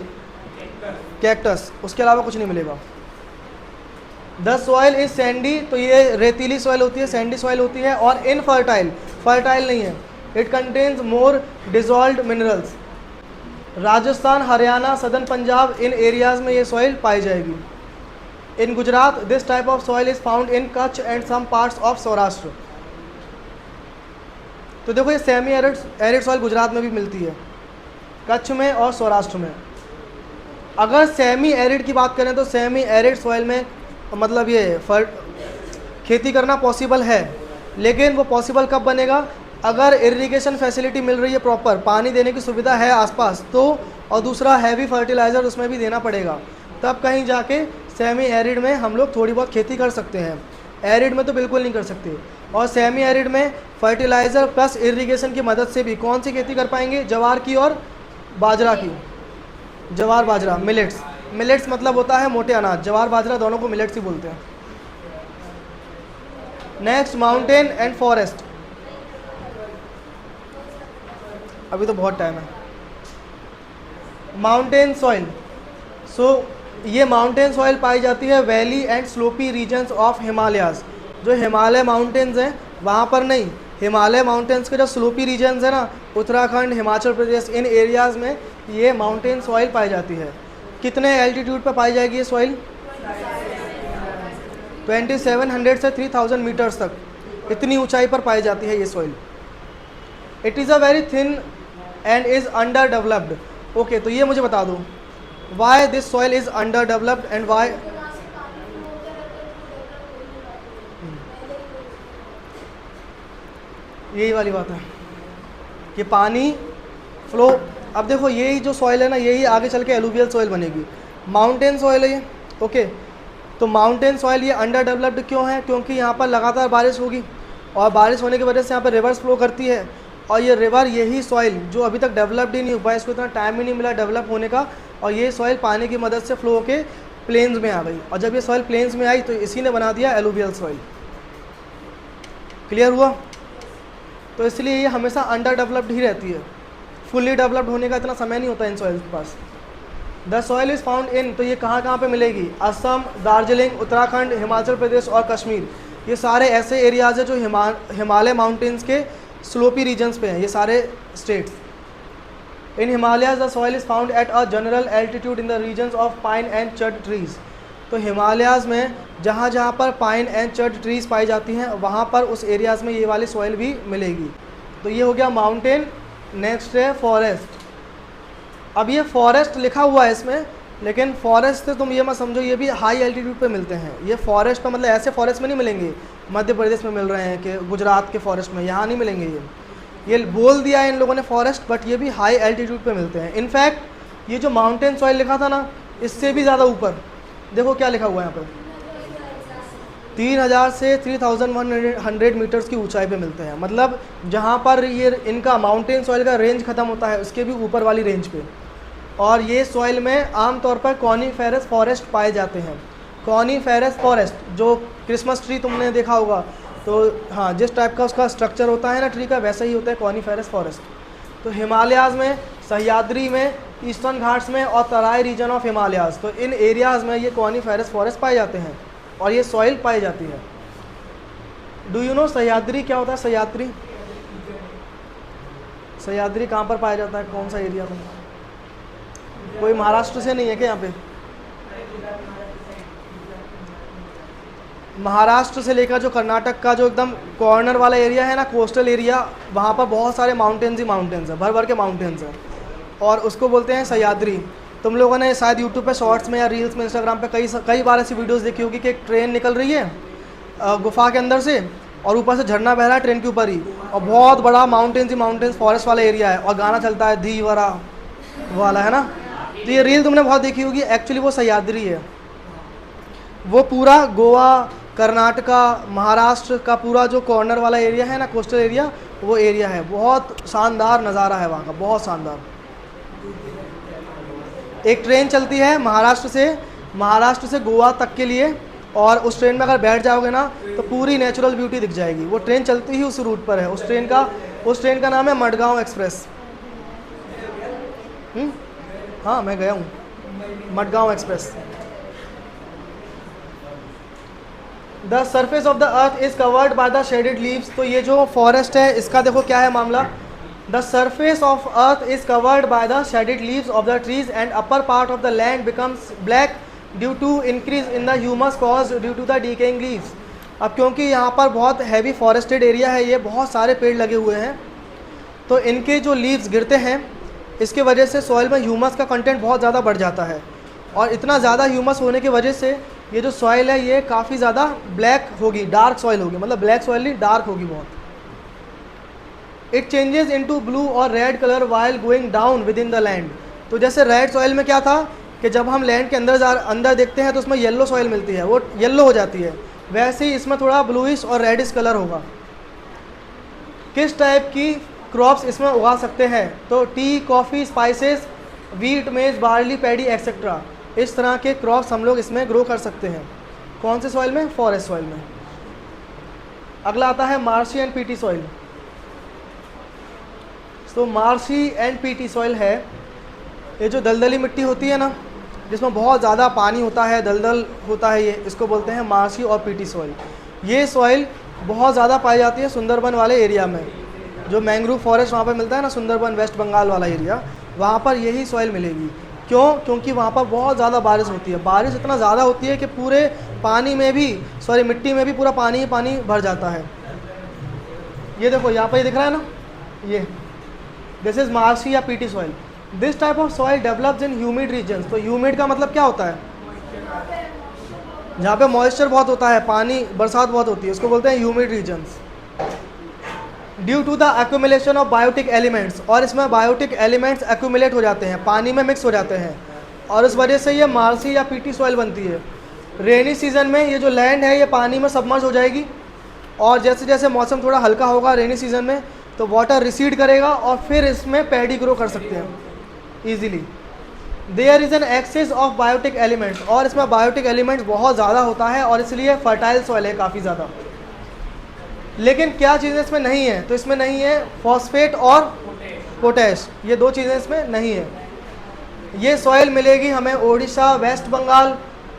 कैक्टस, उसके अलावा कुछ नहीं मिलेगा। द सॉइल इज सैंडी, तो ये रेतीली सॉइल होती है, सैंडी सॉइल होती है, और इनफर्टाइल, फर्टाइल नहीं है। It contains more dissolved minerals. Rajasthan, Haryana, southern Punjab, in areas में ये सॉइल पाई जाएगी। In Gujarat this type of soil is found in Kutch and some parts of Saurashtra. तो देखो ये सेमी एरिड सॉइल गुजरात में भी मिलती है, कच्छ में और सौराष्ट्र में। अगर सेमी एरिड की बात करें तो सेमी एरिड सॉइल में मतलब ये खेती करना पॉसिबल है, लेकिन वो पॉसिबल कब बनेगा? अगर इरिगेशन फैसिलिटी मिल रही है, प्रॉपर पानी देने की सुविधा है आसपास तो, और दूसरा हैवी फर्टिलाइज़र उसमें भी देना पड़ेगा, तब कहीं जाके सेमी एरिड में हम लोग थोड़ी बहुत खेती कर सकते हैं। एरिड में तो बिल्कुल नहीं कर सकते। और सेमी एरिड में फर्टिलाइज़र प्लस इरिगेशन की मदद से भी कौन सी खेती कर पाएंगे? जवार की और बाजरा की। जवार बाजरा, मिलेट्स। मिलेट्स मतलब होता है मोटे अनाज, जवार बाजरा दोनों को मिलेट्स ही बोलते हैं। Next, mountain and forest. अभी तो बहुत टाइम है। माउंटेन सॉइल, सो ये माउंटेन सॉइल पाई जाती है valley and slopy regions of Himalayas. जो हिमालय माउंटेन्स हैं वहाँ पर नहीं, हिमालय माउंटेन्स के जो स्लोपी रीजन्स हैं ना, उत्तराखंड, हिमाचल प्रदेश, इन एरियाज़ में ये माउंटेन सॉइल पाई जाती है। कितने एल्टीट्यूड पर पाई जाएगी ये सॉइल? 2700 से 3000 मीटर्स तक, इतनी ऊंचाई पर पाई जाती है ये सॉइल। It is a very thin and is underdeveloped. Okay, तो ये मुझे बता दो, why this soil is underdeveloped and why? यही वाली बात है कि पानी फ्लो। अब देखो यही जो सॉइल है ना, यही आगे चल के एलुवियल सॉइल बनेगी। माउंटेन सॉइल है ये, ओके। तो माउंटेन सॉइल ये अंडर डेवलप्ड क्यों है? क्योंकि यहाँ पर लगातार बारिश होगी, और बारिश होने की वजह से यहाँ पर रिवर्स फ्लो करती है, और ये रिवर, यही सॉइल जो अभी तक डेवलप्ड ही नहीं हुआ, इसको इतना टाइम ही नहीं मिला डेवलप होने का, और ये सॉइल पानी की मदद से फ्लो होके प्लेन्स में आ गई, और जब ये सॉइल प्लेन्स में आई तो इसी ने बना दिया एलुवियल सॉइल। क्लियर हुआ? तो इसलिए ये हमेशा अंडर डेवलप्ड ही रहती है, फुल्ली डेवलप्ड होने का इतना समय नहीं होता इन सॉइल के पास। The soil is found in, तो ये कहाँ पे मिलेगी? असम, दार्जिलिंग, उत्तराखंड, हिमाचल प्रदेश और कश्मीर। ये सारे ऐसे एरियाज़ है जो हिमालय माउंटेन्स के स्लोपी रीजन्स पे हैं, ये सारे states. In Himalayas the soil is found at a general altitude in the regions of pine and chir trees. तो हिमालयाज़ में जहाँ जहाँ पर पाइन एंड चड ट्रीज़ पाई जाती हैं वहाँ पर उस एरियाज़ में ये वाली सॉइल भी मिलेगी। तो ये हो गया माउंटेन। नेक्स्ट है फॉरेस्ट। अब ये फॉरेस्ट लिखा हुआ है इसमें, लेकिन फॉरेस्ट से तुम ये मत समझो ये भी हाई एल्टीट्यूड पे मिलते हैं। ये फॉरेस्ट पे मतलब ऐसे फॉरेस्ट में नहीं मिलेंगे मध्य प्रदेश में मिल रहे हैं कि गुजरात के फॉरेस्ट में, यहाँ नहीं मिलेंगे। ये बोल दिया है इन लोगों ने फॉरेस्ट, बट ये भी हाई एल्टीट्यूड पे मिलते हैं। इनफैक्ट ये जो माउंटेन सॉइल लिखा था ना, इससे भी ज़्यादा ऊपर देखो क्या लिखा हुआ है यहाँ पर, 3000 से 3100 मीटर्स की ऊंचाई पे मिलते हैं। मतलब जहाँ पर ये इनका माउंटेन सॉइल का रेंज ख़त्म होता है उसके भी ऊपर वाली रेंज पे। और ये सॉइल में आमतौर पर कॉनीफेरस फॉरेस्ट पाए जाते हैं। कॉनीफेरस फॉरेस्ट, जो क्रिसमस ट्री तुमने देखा होगा, तो हाँ, जिस टाइप का उसका स्ट्रक्चर होता है ना ट्री का, वैसा ही होता है कॉनीफेरस फॉरेस्ट। तो हिमालयाज़ में, सह्याद्री में, ईस्टर्न घाट्स में और तराई रीजन ऑफ हिमालयाज़, तो इन एरियाज़ में ये कॉनीफेरस फॉरेस्ट पाए जाते हैं और ये सॉइल पाई जाती है। डू यू नो सह्याद्री क्या होता है? सह्याद्री, सह्याद्री कहाँ पर पाया जाता है? कौन सा एरिया में? कोई महाराष्ट्र से नहीं है क्या यहाँ पे? महाराष्ट्र से लेकर जो कर्नाटक का जो एकदम कॉर्नर वाला एरिया है ना, कोस्टल एरिया, वहाँ पर बहुत सारे माउंटेन्स ही माउंटेन्स हैं, भर भर के माउंटेन्स हैं, और उसको बोलते हैं सह्याद्री। तुम लोगों ने शायद यूट्यूब पे शॉर्ट्स में या रील्स में, इंस्टाग्राम पे कई बार ऐसी वीडियोस देखी होगी कि एक ट्रेन निकल रही है गुफा के अंदर से, और ऊपर से झरना बह रहा है ट्रेन के ऊपर ही, और बहुत बड़ा माउंटेन्स ही माउंटेन्स फॉरेस्ट वाला एरिया है, और गाना चलता है धीवरा वाला, है ना। तो ये रील तुमने बहुत देखी होगी, एक्चुअली वो सह्याद्री है। वो पूरा गोवा, कर्नाटका, महाराष्ट्र का पूरा जो कॉर्नर वाला एरिया है ना, कोस्टल एरिया, वो एरिया है। बहुत शानदार नज़ारा है वहाँ का, बहुत शानदार। एक ट्रेन चलती है महाराष्ट्र से गोवा तक के लिए, और उस ट्रेन में अगर बैठ जाओगे ना तो पूरी नेचुरल ब्यूटी दिख जाएगी। वो ट्रेन चलती ही उस रूट पर है। उस ट्रेन का नाम है मडगांव एक्सप्रेस। हाँ, मैं गया हूँ, Madgaon express. The surface of the earth is covered by the shaded leaves. तो ये जो फॉरेस्ट है इसका देखो क्या है मामला। The surface of earth is covered by the shaded leaves of the trees and upper part of the land becomes black due to increase in the humus cause due to the decaying leaves. अब क्योंकि यहाँ पर बहुत heavy forested area है, ये बहुत सारे पेड़ लगे हुए हैं, तो इनके जो लीव्स गिरते हैं इसके वजह से सॉइल में ह्यूमस का कंटेंट बहुत ज़्यादा बढ़ जाता है। और इतना ज़्यादा ह्यूमस होने की वजह से ये जो सॉइल है ये काफ़ी ज़्यादा ब्लैक होगी, डार्क सॉइल होगी, मतलब ब्लैक सॉइल नहीं, डार्क होगी बहुत। इट चेंजेस इनटू ब्लू और red colour while going down with in the land. तो जैसे रेड सॉइल में क्या था कि जब हम लैंड के अंदर देखते हैं तो उसमें येलो सॉइल मिलती है, वो येलो हो जाती है, वैसे ही इसमें थोड़ा ब्लूइश और रेडिश कलर होगा। किस टाइप की क्रॉप्स इसमें उगा सकते हैं? तो टी, कॉफ़ी, स्पाइसेस, वीट, मेज, बार्ली, पैडी एक्सेट्रा, इस तरह के क्रॉप्स हम लोग इसमें ग्रो कर सकते हैं। कौन से सॉइल में? फॉरेस्ट सॉइल में। अगला आता है मार्शी एंड पीटी सॉइल। तो मार्शी एंड पीटी सॉइल है, ये जो दलदली मिट्टी होती है ना, जिसमें बहुत ज़्यादा पानी होता है, दलदल होता है, ये इसको बोलते हैं मार्शी और पीटी सॉइल। ये सॉइल बहुत ज़्यादा पाई जाती है सुंदरबन वाले एरिया में, जो मैंग्रोव फॉरेस्ट वहाँ पर मिलता है ना, सुंदरबन वेस्ट बंगाल वाला एरिया, वहाँ पर यही सॉइल मिलेगी। क्यों? क्योंकि वहाँ पर बहुत ज़्यादा बारिश होती है। बारिश इतना ज़्यादा होती है कि पूरे पानी में भी, मिट्टी में भी पूरा पानी ही पानी भर जाता है। ये देखो यहाँ पर ये दिख रहा है ना, ये दिस इज़ मार्शी या peaty soil. This type of soil develops in humid regions. तो ह्यूमिड का मतलब क्या होता है? जहाँ पे मॉइस्चर बहुत होता है, पानी, बरसात बहुत होती है, उसको बोलते हैं humid regions. Due to the accumulation of biotic elements, और इसमें बायोटिक एलिमेंट्स एक्यूमुलेट हो जाते हैं, पानी में मिक्स हो जाते हैं, और इस वजह से ये मार्शी या पीटी सॉइल बनती है। रेनी सीजन में ये जो लैंड है ये पानी में सबमर्ज हो जाएगी, और जैसे जैसे मौसम थोड़ा हल्का होगा रेनी सीजन में तो वाटर रिसीड करेगा और फिर इसमें पैडी ग्रो कर सकते हैं easily. There is an excess of biotic elements, और इसमें बायोटिक एलिमेंट्स बहुत ज़्यादा होता है और इसलिए फर्टाइल सॉइल है काफ़ी ज़्यादा। लेकिन क्या चीज़ें इसमें नहीं है? तो इसमें नहीं है फॉस्फेट और पोटैश, ये दो चीज़ें इसमें नहीं है। ये सॉइल मिलेगी हमें Odisha, West Bengal,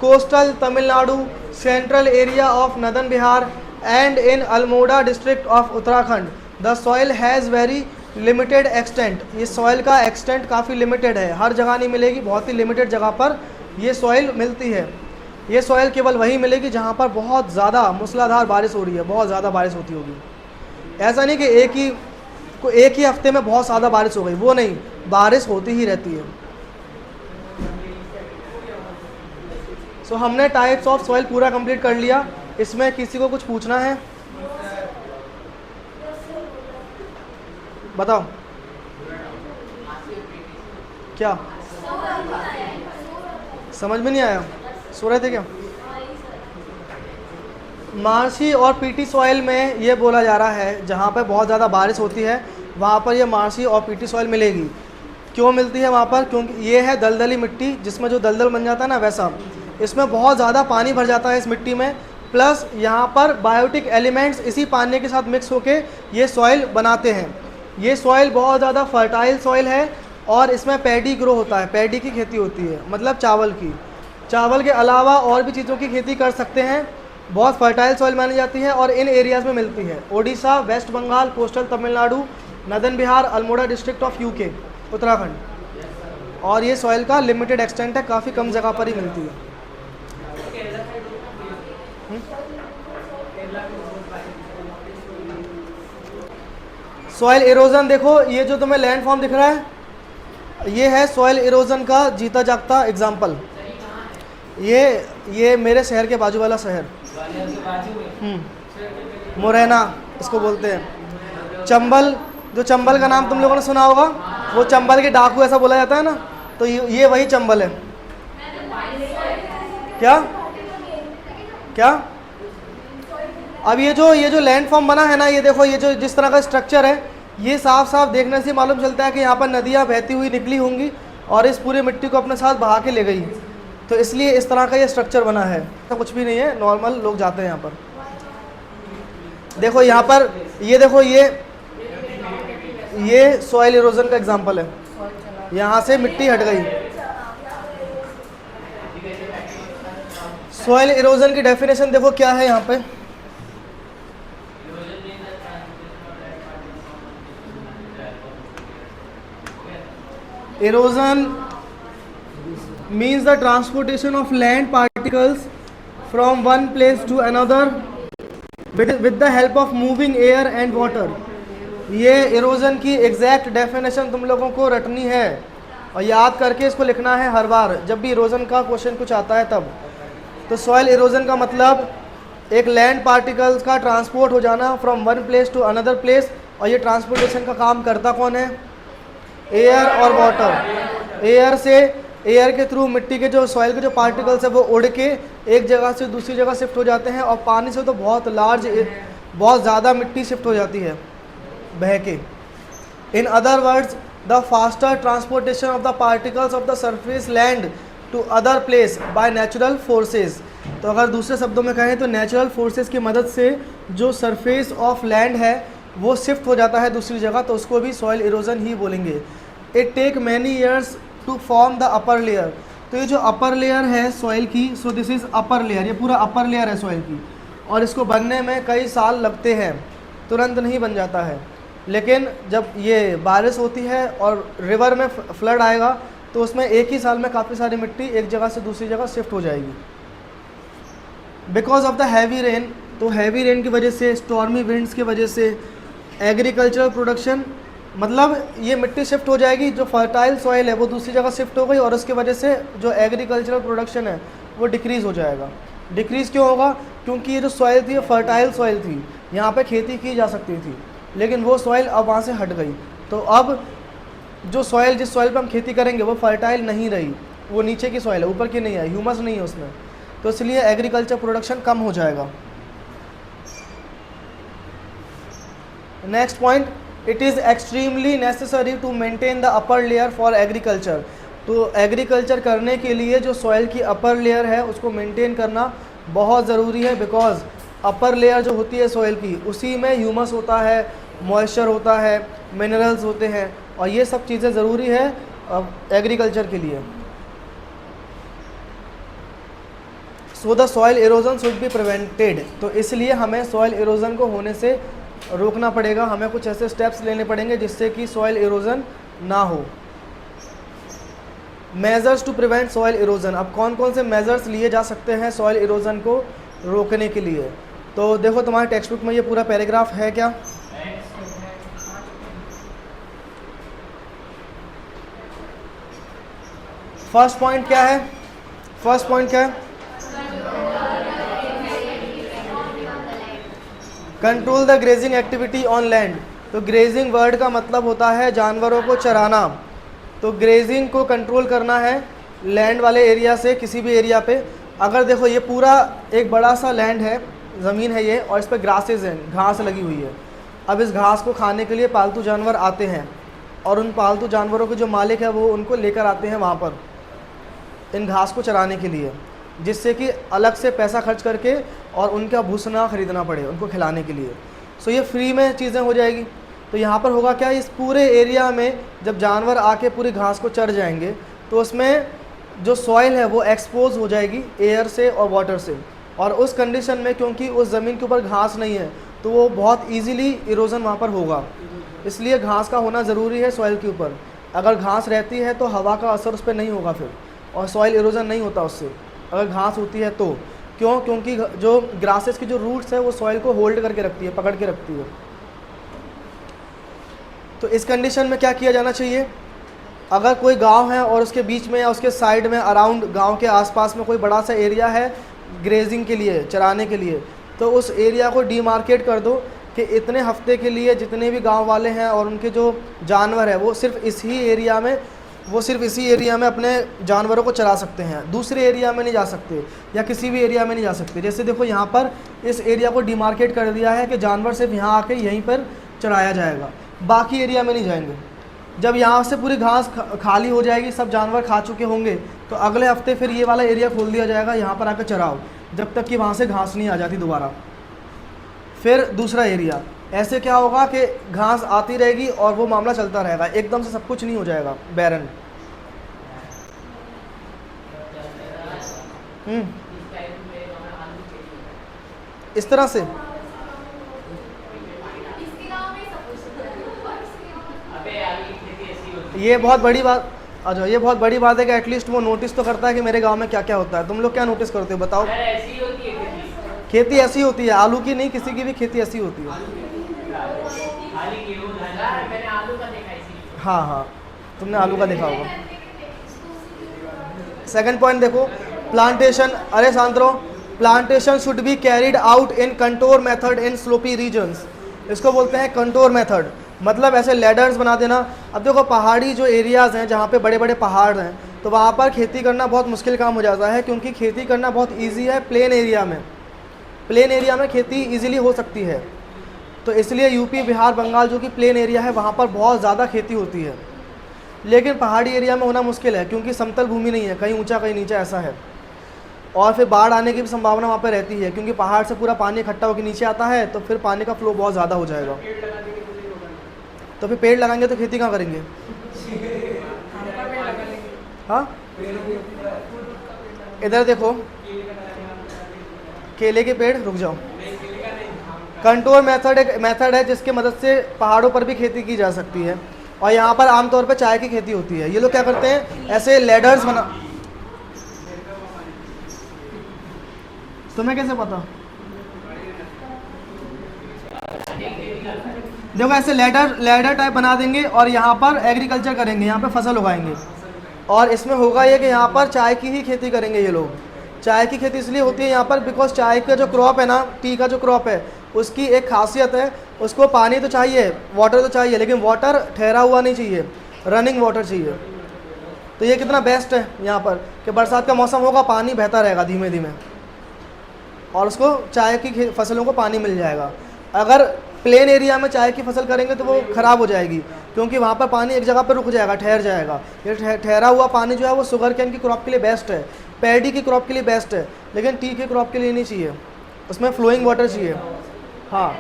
coastal Tamil Nadu, central area of northern Bihar and in Almora district of Uttarakhand. The soil has very limited extent. ये सॉइल का एक्सटेंट काफ़ी लिमिटेड है, हर जगह नहीं मिलेगी, बहुत ही लिमिटेड जगह पर ये सॉइल मिलती है। ये सॉइल केवल वहीं मिलेगी जहाँ पर बहुत ज़्यादा मूसलाधार बारिश हो रही है, बहुत ज़्यादा बारिश होती होगी। ऐसा नहीं कि एक ही हफ्ते में बहुत ज़्यादा बारिश हो गई, वो नहीं, बारिश होती ही रहती है। सो हमने टाइप्स ऑफ सॉइल पूरा कंप्लीट कर लिया। इसमें किसी को कुछ पूछना है? बताओ क्या समझ में नहीं आया? सो रहे थे क्या? मार्शी और पीटी सॉइल में ये बोला जा रहा है जहाँ पे बहुत ज़्यादा बारिश होती है वहाँ पर ये मार्शी और पीटी सॉइल मिलेगी। क्यों मिलती है वहाँ पर? क्योंकि ये है दलदली मिट्टी, जिसमें जो दलदल बन जाता है ना, वैसा इसमें बहुत ज़्यादा पानी भर जाता है इस मिट्टी में, प्लस यहाँ पर बायोटिक एलिमेंट्स इसी पानी के साथ मिक्स होके ये सॉइल बनाते हैं। ये सॉइल बहुत ज़्यादा फर्टाइल सॉइल है और इसमें पैडी ग्रो होता है, पैडी की खेती होती है, मतलब चावल की। चावल के अलावा और भी चीज़ों की खेती कर सकते हैं। बहुत फर्टाइल सॉइल मानी जाती है और इन एरियाज़ में मिलती है। Odisha, West Bengal, coastal Tamil Nadu, northern Bihar, Almora district of UK, Uttarakhand. और ये सॉइल का लिमिटेड एक्सटेंट है, काफ़ी कम जगह पर ही मिलती है। सॉइल इरोजन देखो, ये जो तुम्हें लैंड फॉर्म दिख रहा है ये है सॉइल इरोजन का जीता जागता एग्जाम्पल। ये मेरे शहर के बाजू वाला शहर मुरैना इसको बोलते हैं। चंबल, जो चंबल का नाम तुम लोगों ने सुना होगा, वो चंबल के डाकू ऐसा बोला जाता है ना, तो ये वही चंबल है। क्या क्या? अब ये जो लैंड फॉर्म बना है ना, ये देखो, ये जो जिस तरह का स्ट्रक्चर है, ये साफ साफ देखने से मालूम चलता है कि यहाँ पर नदियाँ बहती हुई निकली होंगी और इस पूरी मिट्टी को अपने साथ बहा के ले गई। तो इसलिए इस तरह का ये स्ट्रक्चर बना है, तो कुछ भी नहीं है, नॉर्मल लोग जाते हैं यहाँ पर। देखो यहाँ पर, ये देखो, ये सॉइल इरोजन का एग्जांपल है। यहाँ से मिट्टी हट गई। सॉइल इरोजन की डेफिनेशन देखो क्या है यहाँ पे। Erosion means the transportation of land particles from one place to another with the help of moving air and water। ये इरोजन की एग्जैक्ट डेफिनेशन तुम लोगों को रटनी है और याद करके इसको लिखना है हर बार जब भी इरोजन का क्वेश्चन कुछ आता है तब। तो सॉइल इरोजन का मतलब एक लैंड पार्टिकल्स का ट्रांसपोर्ट हो जाना from one place to another place, और ये ट्रांसपोर्टेशन का काम करता कौन है? एयर और वाटर। एयर के थ्रू मिट्टी के जो सॉइल के जो पार्टिकल्स है वो उड़ के एक जगह से दूसरी जगह शिफ्ट हो जाते हैं, और पानी से तो बहुत ज़्यादा मिट्टी शिफ्ट हो जाती है बह के। In other words, the faster transportation of the particles of the surface land to other place by natural forces. तो अगर दूसरे शब्दों में कहें तो नेचुरल फोर्सेस की मदद से जो सरफेस ऑफ लैंड है वो शिफ्ट हो जाता है दूसरी जगह, तो उसको भी सॉइल इरोजन ही बोलेंगे। It take many years to form the upper layer. तो ये जो अपर लेयर है सॉइल की, so this is upper layer, ये पूरा अपर लेयर है सॉइल की, और इसको बनने में कई साल लगते हैं, तुरंत नहीं बन जाता है। लेकिन जब ये बारिश होती है और रिवर में फ्लड आएगा तो उसमें एक ही साल में काफ़ी सारी मिट्टी एक जगह से दूसरी जगह शिफ्ट हो जाएगी। Because of the heavy rain, तो हैवी रेन की वजह से, स्टॉर्मी विंड्स की वजह से, एग्रीकल्चरल प्रोडक्शन, मतलब ये मिट्टी शिफ्ट हो जाएगी, जो फर्टाइल सॉइल है वो दूसरी जगह शिफ्ट हो गई, और उसकी वजह से जो एग्रीकल्चरल प्रोडक्शन है वो डिक्रीज़ हो जाएगा। डिक्रीज़ क्यों होगा? क्योंकि ये जो सॉइल थी, फर्टाइल सॉइल थी, यहाँ पे खेती की जा सकती थी, लेकिन वो सॉइल अब वहाँ से हट गई। तो अब जो सॉइल, जिस सॉइल पे हम खेती करेंगे वो फर्टाइल नहीं रही, वो नीचे की सॉइल है, ऊपर की नहीं है, ह्यूमस नहीं है उसमें, तो इसलिए एग्रीकल्चर प्रोडक्शन कम हो जाएगा। Next point, it is extremely necessary to maintain the upper layer for agriculture. तो एग्रीकल्चर करने के लिए जो सॉइल की अपर लेयर है उसको मेंटेन करना बहुत ज़रूरी है, बिकॉज अपर लेयर जो होती है सॉइल की, उसी में ह्यूमस होता है, मॉइस्चर होता है, मिनरल्स होते हैं, और ये सब चीज़ें ज़रूरी है एग्रीकल्चर के लिए। So the soil erosion should be prevented. तो इसलिए हमें सॉइल इरोजन को होने से रोकना पड़ेगा, हमें कुछ ऐसे स्टेप्स लेने पड़ेंगे जिससे कि सॉइल इरोजन ना हो। Measures to prevent soil erosion. अब कौन कौन से मेजर्स लिए जा सकते हैं सॉइल इरोजन को रोकने के लिए? तो देखो तुम्हारे टेक्स्ट बुक में ये पूरा पैराग्राफ है क्या? फर्स्ट पॉइंट क्या है? फर्स्ट पॉइंट क्या है? Control the grazing activity on land. तो ग्रेजिंग वर्ड का मतलब होता है जानवरों को चराना। तो ग्रेजिंग को कंट्रोल करना है लैंड वाले एरिया से किसी भी एरिया पे। अगर देखो ये पूरा एक बड़ा सा लैंड है, ज़मीन है ये, और इस पर ग्रासेज हैं, घास लगी हुई है। अब इस घास को खाने के लिए पालतू जानवर आते हैं, और उन पालतू जानवरों के जो मालिक है वो उनको लेकर आते हैं वहाँ पर इन घास को चराने के लिए, जिससे कि अलग से पैसा खर्च करके और उनका भूसा ख़रीदना पड़े उनको खिलाने के लिए। सो ये फ्री में चीज़ें हो जाएगी। तो यहाँ पर होगा क्या, इस पूरे एरिया में जब जानवर आके पूरी घास को चर जाएंगे तो उसमें जो सॉइल है वो एक्सपोज हो जाएगी एयर से और वाटर से, और उस कंडीशन में क्योंकि उस ज़मीन के ऊपर घास नहीं है तो वो बहुत ईजीली इरोजन वहाँ पर होगा। इसलिए घास का होना ज़रूरी है सॉइल के ऊपर। अगर घास रहती है तो हवा का असर उस पर नहीं होगा फिर, और सॉइल इरोजन नहीं होता उससे, अगर घास होती है तो। क्यों? क्योंकि जो ग्रासेस की जो रूट्स है वो सॉइल को होल्ड करके रखती है, पकड़ के रखती है। तो इस कंडीशन में क्या किया जाना चाहिए? अगर कोई गांव है और उसके बीच में या उसके साइड में अराउंड गांव के आसपास में कोई बड़ा सा एरिया है ग्रेजिंग के लिए, चराने के लिए, तो उस एरिया को डीमार्केट कर दो कि इतने हफ्ते के लिए जितने भी गांव वाले हैं और उनके जो जानवर है वो सिर्फ इस ही एरिया में वो सिर्फ इसी एरिया में अपने जानवरों को चरा सकते हैं, दूसरे एरिया में नहीं जा सकते या किसी भी एरिया में नहीं जा सकते। जैसे देखो यहाँ पर इस एरिया को डिमार्केट कर दिया है कि जानवर सिर्फ यहाँ आके यहीं पर चराया जाएगा, बाकी एरिया में नहीं जाएंगे। जब यहाँ से पूरी घास खाली हो जाएगी, सब जानवर खा चुके होंगे, तो अगले हफ्ते फिर ये वाला एरिया खोल दिया जाएगा, यहाँ पर आकर चराओ, जब तक कि वहाँ से घास नहीं आ जाती दोबारा। फिर दूसरा एरिया, ऐसे क्या होगा कि घास आती रहेगी और वो मामला चलता रहेगा, एकदम से सब कुछ नहीं हो जाएगा बैरन। इस तरह से ये बहुत बड़ी बात, अच्छा ये बहुत बड़ी बात है कि एटलीस्ट वो नोटिस तो करता है कि मेरे गांव में क्या क्या होता है। तुम लोग क्या नोटिस करते हो बताओ? ऐसी होती है खेती ऐसी होती है, आलू की नहीं, किसी की भी खेती ऐसी होती है। मैंने आलू का देखा इसी। हाँ हाँ, तुमने आलू का देखा होगा। सेकंड पॉइंट देखो, प्लांटेशन। अरे सांत्रो, plantation should be carried out in contour method in slopy regions. इसको बोलते हैं कंटोर मेथड, मतलब ऐसे लैडर्स बना देना। अब देखो पहाड़ी जो एरियाज़ हैं जहाँ पे बड़े बड़े पहाड़ हैं, तो वहाँ पर खेती करना बहुत मुश्किल काम हो जाता है, क्योंकि खेती करना बहुत ईजी है प्लेन एरिया में। प्लेन एरिया में खेती ईजिली हो सकती है, तो इसलिए यूपी, बिहार, बंगाल जो कि प्लेन एरिया है वहाँ पर बहुत ज़्यादा खेती होती है। लेकिन पहाड़ी एरिया में होना मुश्किल है, क्योंकि समतल भूमि नहीं है, कहीं ऊंचा कहीं नीचा ऐसा है। और फिर बाढ़ आने की भी संभावना वहाँ पर रहती है, क्योंकि पहाड़ से पूरा पानी इकट्ठा होकर नीचे आता है, तो फिर पानी का फ्लो बहुत ज़्यादा हो जाएगा। तो फिर पेड़ लगाएंगे तो खेती कहाँ करेंगे? हाँ, इधर देखो, केले के पेड़, रुक जाओ। कंटोर मेथड एक मेथड है जिसके मदद से पहाड़ों पर भी खेती की जा सकती है, और यहाँ पर आमतौर पर चाय की खेती होती है। ये लोग क्या करते हैं, ऐसे लेडर्स बना, तुम्हें कैसे पता? देखो ऐसे लेडर टाइप बना देंगे और यहाँ पर एग्रीकल्चर करेंगे, यहाँ पे फसल उगाएंगे। और इसमें होगा ये कि यहाँ पर चाय की ही खेती करेंगे ये लोग। चाय की खेती इसलिए होती है यहाँ पर बिकॉज चाय का जो क्रॉप है ना, टी का जो क्रॉप है, उसकी एक खासियत है, उसको पानी तो चाहिए, वाटर तो चाहिए, लेकिन वाटर ठहरा हुआ नहीं चाहिए, रनिंग वाटर चाहिए। तो ये कितना बेस्ट है यहाँ पर कि बरसात का मौसम होगा, पानी बहता रहेगा धीमे धीमे, और उसको चाय की फसलों को पानी मिल जाएगा। अगर प्लेन एरिया में चाय की फसल करेंगे तो वो ख़राब हो जाएगी, क्योंकि वहाँ पर पानी एक जगह पर रुक जाएगा, ठहर जाएगा। ये ठहरा हुआ पानी जो है वो शुगर कैन की क्रॉप के लिए बेस्ट है, पैडी की क्रॉप के लिए बेस्ट है, लेकिन टी की क्रॉप के लिए नहीं चाहिए, उसमें फ्लोइंग वाटर चाहिए। हाँ,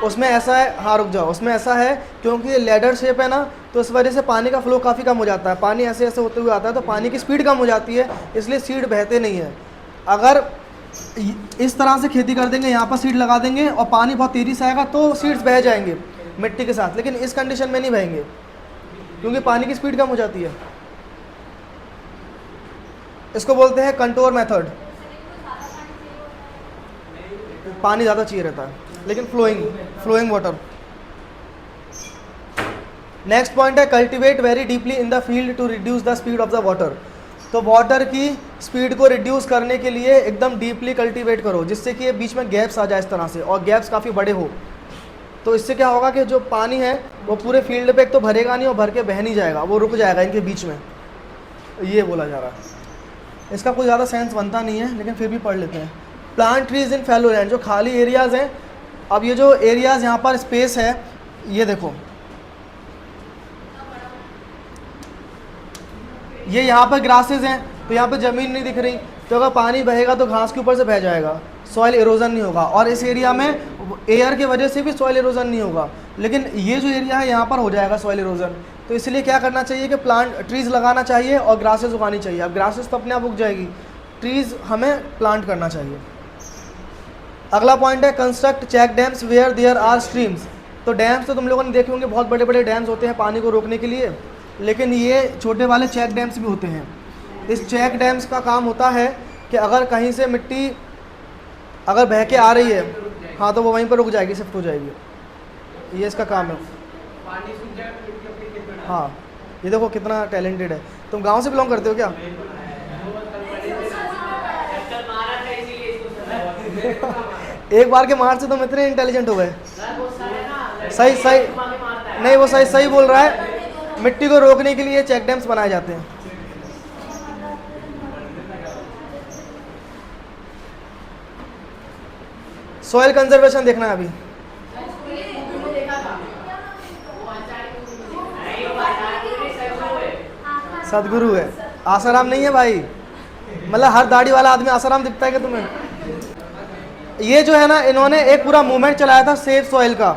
उसमें ऐसा है, हाँ रुक जाओ, उसमें ऐसा है क्योंकि ये लेडर शेप है ना, तो इस वजह से पानी का फ्लो काफ़ी कम हो जाता है। पानी ऐसे ऐसे होते हुए आता है तो पानी की स्पीड कम हो जाती है, इसलिए सीड बहते नहीं है। अगर इस तरह से खेती कर देंगे, यहाँ पर सीड लगा देंगे और पानी बहुत तेज़ी से आएगा तो सीड्स बह जाएंगे मिट्टी के साथ, लेकिन इस कंडीशन में नहीं बहेंगे क्योंकि पानी की स्पीड कम हो जाती है। इसको बोलते हैं कंटोर मेथड। पानी ज़्यादा चाहिए रहता है, लेकिन फ्लोइंग वाटर। नेक्स्ट पॉइंट है cultivate very deeply in the field to reduce the speed of the water. तो वाटर की स्पीड को रिड्यूस करने के लिए एकदम डीपली कल्टीवेट करो, जिससे कि ये बीच में गैप्स आ जाए इस तरह से, और गैप्स काफ़ी बड़े हो। तो इससे क्या होगा कि जो पानी है वो पूरे फील्ड पे एक तो भरेगा नहीं और भर के बह नहीं जाएगा, वो रुक जाएगा इनके बीच में, ये बोला जा रहा है। इसका कोई ज़्यादा सेंस बनता नहीं है, लेकिन फिर भी पढ़ लेते हैं। Plant trees in fallow land, जो खाली एरियाज़ हैं। अब ये जो एरियाज़ यहाँ पर स्पेस है, ये देखो, ये यहाँ पर ग्रासेस हैं, तो यहाँ पे ज़मीन नहीं दिख रही, तो अगर पानी बहेगा तो घास के ऊपर से बह जाएगा, सॉइल इरोजन नहीं होगा। और इस एरिया में एयर की वजह से भी सॉइल इरोजन नहीं होगा, लेकिन ये जो एरिया है यहाँ पर हो जाएगा सॉइल इरोजन। तो इसलिए क्या करना चाहिए कि प्लांट ट्रीज़ लगाना चाहिए और ग्रासेस उगानी चाहिए। अब ग्रासेस तो अपने आप उग जाएगी, ट्रीज़ हमें प्लांट करना चाहिए। अगला पॉइंट है construct check dams where there are streams. तो डैम्स तो तुम लोगों ने देखे होंगे, बहुत बड़े बड़े डैम्स होते हैं पानी को रोकने के लिए, लेकिन ये छोटे वाले चेक डैम्स भी होते हैं। इस चेक डैम्स का काम होता है कि अगर कहीं से मिट्टी अगर बह के आ रही है, हाँ, तो वो वहीं पर रुक जाएगी, शिफ्ट हो जाएगी। ये इसका काम है। हाँ, ये देखो कितना टैलेंटेड है। तुम गांव से बिलोंग करते हो क्या? एक बार के मार से तुम इतने इंटेलिजेंट हो गए। सही नहीं, वो सही बोल रहा है। मिट्टी को रोकने के लिए चेक डैम्स बनाए जाते हैं। सॉइल कंजर्वेशन देखना है अभी। सदगुरु है, आसाराम नहीं है भाई। मतलब हर दाढ़ी वाला आदमी आसाराम दिखता है कि तुम्हें? ये जो है ना, इन्होंने एक पूरा मूवमेंट चलाया था सेव सॉइल का,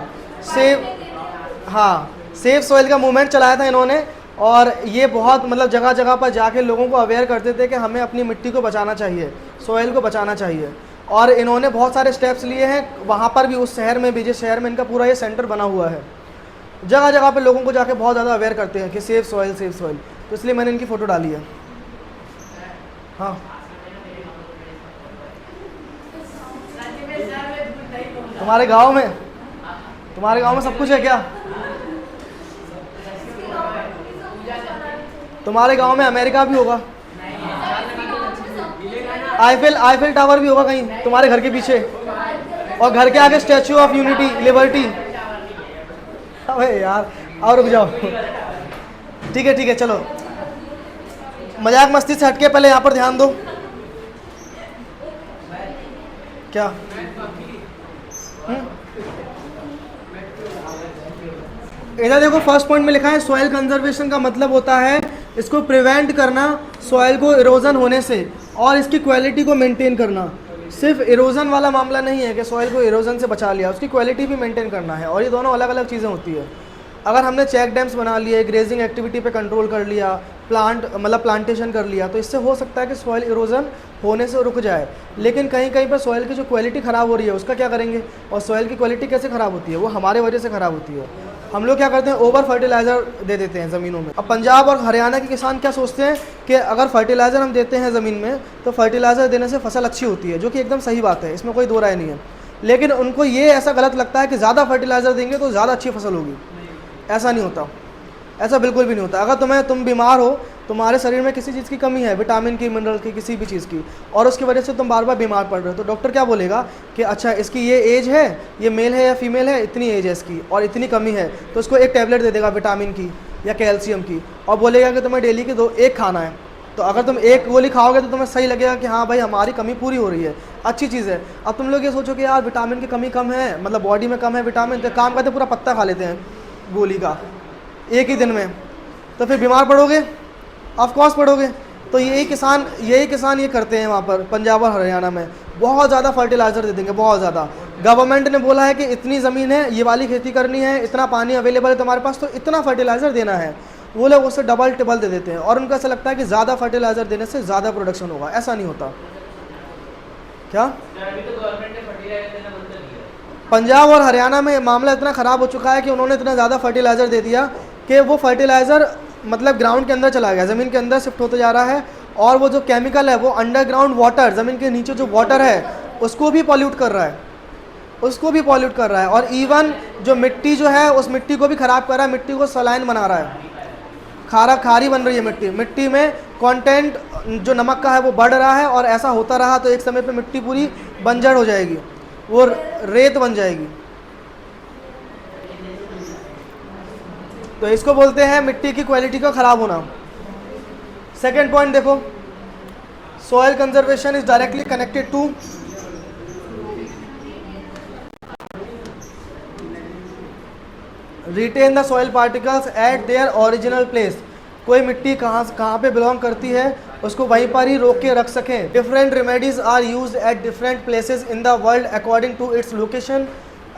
सेव सॉइल का मूवमेंट चलाया था इन्होंने। और ये बहुत मतलब जगह जगह पर जाके लोगों को अवेयर करते थे कि हमें अपनी मिट्टी को बचाना चाहिए, सॉइल को बचाना चाहिए। और इन्होंने बहुत सारे स्टेप्स लिए हैं वहाँ पर भी, उस शहर में भी, जिस शहर में इनका पूरा ये सेंटर बना हुआ है। जगह जगह पे लोगों को जाके बहुत ज़्यादा अवेयर करते हैं कि सेव सॉइल, सेव सॉइल। तो इसलिए मैंने इनकी फ़ोटो डाली है। हाँ, तुम्हारे गांव में सब कुछ है क्या? तुम्हारे गांव में अमेरिका भी होगा, आईफिल टावर भी होगा कहीं तुम्हारे घर के पीछे, और घर के आगे स्टैचू ऑफ यूनिटी, लिबर्टी। अबे यार, और रुक जाओ। ठीक है, चलो मजाक मस्ती से हटके पहले यहाँ पर ध्यान दो। क्या? इधर देखो, फर्स्ट पॉइंट में लिखा है सॉइल कंजर्वेशन का मतलब होता है इसको प्रिवेंट करना, सॉइल को इरोजन होने से, और इसकी क्वालिटी को मेंटेन करना। सिर्फ इरोजन वाला मामला नहीं है कि सॉइल को इरोजन से बचा लिया, उसकी क्वालिटी भी मेंटेन करना है। और ये दोनों अलग अलग चीज़ें होती है। अगर हमने चेक डैम्स बना लिए, ग्रेजिंग एक्टिविटी पे कंट्रोल कर लिया, प्लांटेशन कर लिया, तो इससे हो सकता है कि सॉइल इरोजन होने से रुक जाए। लेकिन कहीं कहीं पर सॉइल की जो क्वालिटी ख़राब हो रही है उसका क्या करेंगे? और सॉइल की क्वालिटी कैसे ख़राब होती है? वो हमारे वजह से ख़राब होती है। हम लोग क्या करते हैं? ओवर फर्टिलाइज़र दे देते हैं ज़मीनों में। अब पंजाब और हरियाणा के किसान क्या सोचते हैं कि अगर फर्टिलाइज़र हम देते हैं ज़मीन में तो फर्टिलाइज़र देने से फसल अच्छी होती है, जो कि एकदम सही बात है, इसमें कोई दो राय नहीं है। लेकिन उनको ये ऐसा गलत लगता है कि ज़्यादा फर्टिलाइज़र देंगे तो ज़्यादा अच्छी फसल होगी। ऐसा नहीं होता, ऐसा बिल्कुल भी नहीं होता। अगर तुम बीमार हो, तुम्हारे शरीर में किसी चीज़ की कमी है, विटामिन की, मिनरल की, किसी भी चीज़ की, और उसकी वजह से तुम बार बार बीमार पड़ रहे हो, तो डॉक्टर क्या बोलेगा कि अच्छा इसकी ये एज है, ये मेल है या फीमेल है, इतनी एज है इसकी और इतनी कमी है, तो उसको एक टैबलेट दे देगा विटामिन की या कैल्शियम की, और बोलेगा कि तुम्हें डेली के एक खाना है। तो अगर तुम एक गोली खाओगे तो तुम्हें सही लगेगा कि हाँ भाई हमारी कमी पूरी हो रही है, अच्छी चीज़ है। अब तुम लोग ये सोचो कि यार विटामिन की कमी कम है, मतलब बॉडी में कम है विटामिन, तो काम करते पूरा पत्ता खा लेते हैं गोली का एक ही दिन में, तो फिर बीमार पड़ोगे, ऑफकोर्स पड़ोगे। तो यही किसान ये करते हैं वहाँ पर पंजाब और हरियाणा में, बहुत ज़्यादा फर्टिलाइज़र दे देंगे, बहुत ज़्यादा। गवर्नमेंट ने बोला है कि इतनी ज़मीन है, ये वाली खेती करनी है, इतना पानी अवेलेबल है तुम्हारे पास, तो इतना फर्टिलाइज़र देना है। वो लोग उससे डबल टिबल दे देते हैं, और उनको ऐसा लगता है कि ज़्यादा फर्टिलाइज़र देने से ज़्यादा प्रोडक्शन होगा। ऐसा नहीं होता। क्या? पंजाब और हरियाणा में मामला इतना ख़राब हो चुका है कि उन्होंने इतना ज़्यादा फर्टिलाइज़र दे दिया कि वो फर्टिलाइज़र मतलब ग्राउंड के अंदर चला गया, ज़मीन के अंदर शिफ्ट होते जा रहा है, और वो जो केमिकल है वो अंडरग्राउंड वाटर, ज़मीन के नीचे जो वाटर है उसको भी पॉल्यूट कर रहा है, और इवन जो मिट्टी जो है उस मिट्टी को भी ख़राब कर रहा है, मिट्टी को सलाइन बना रहा है, खारी बन रही है मिट्टी में कंटेंट जो नमक का है वो बढ़ रहा है, और ऐसा होता रहा तो एक समय पे मिट्टी पूरी बंजर हो जाएगी, वो रेत बन जाएगी। तो इसको बोलते हैं मिट्टी की क्वालिटी का ख़राब होना। सेकेंड पॉइंट देखो, soil conservation is directly connected to retain the soil particles at their original place. कोई मिट्टी कहाँ पे बिलोंग करती है उसको वहीं पर ही रोक के रख सकें। Different remedies are used at different places in the world according to its location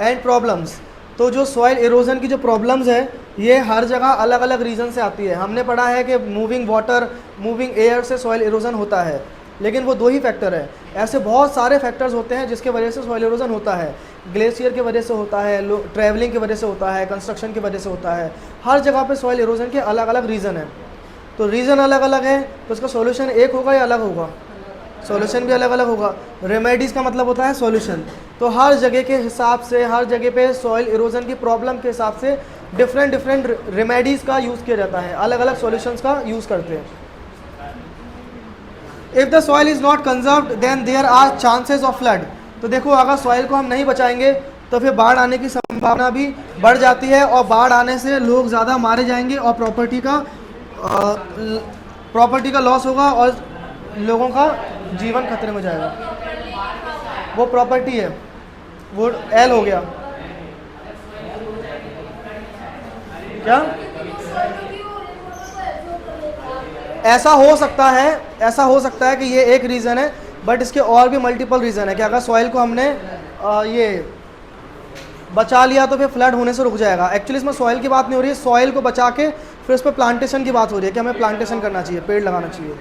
and problems. तो जो सॉइल इरोजन की जो प्रॉब्लम्स है ये हर जगह अलग अलग रीज़न से आती है। हमने पढ़ा है कि मूविंग वाटर, मूविंग एयर से सॉइल इरोजन होता है, लेकिन वो दो ही फैक्टर है। ऐसे बहुत सारे फैक्टर्स होते हैं जिसके वजह से सॉइल इरोजन होता है। ग्लेशियर की वजह से होता है, ट्रैवलिंग की वजह से होता है, कंस्ट्रक्शन की वजह से होता है। हर जगह पे सॉइल इरोजन के अलग अलग रीज़न है। तो रीज़न अलग अलग है तो उसका सॉल्यूशन एक होगा या अलग होगा? सॉल्यूशन भी अलग अलग होगा। रेमेडीज़ का मतलब होता है सॉल्यूशन। तो हर जगह के हिसाब से, हर जगह पे सॉइल इरोजन की प्रॉब्लम के हिसाब से डिफरेंट रेमेडीज़ का यूज़ किया जाता है, अलग अलग सॉल्यूशंस का यूज़ करते हैं। If the soil is not conserved then there are chances of flood. तो देखो अगर सॉइल को हम नहीं बचाएंगे तो फिर बाढ़ आने की संभावना भी बढ़ जाती है, और बाढ़ आने से लोग ज़्यादा मारे जाएंगे और प्रॉपर्टी का लॉस होगा और लोगों का जीवन खतरे में जाएगा। वो प्रॉपर्टी है, वो एल हो गया क्या? ऐसा हो सकता है कि ये एक रीज़न है, बट इसके और भी मल्टीपल रीज़न है कि अगर सॉइल को हमने ये बचा लिया तो फिर फ्लड होने से रुक जाएगा। एक्चुअली इसमें सॉइल की बात नहीं हो रही है, सॉइल को बचा के फिर उस पर प्लांटेशन की बात हो रही है कि हमें प्लांटेशन करना चाहिए, पेड़ लगाना चाहिए।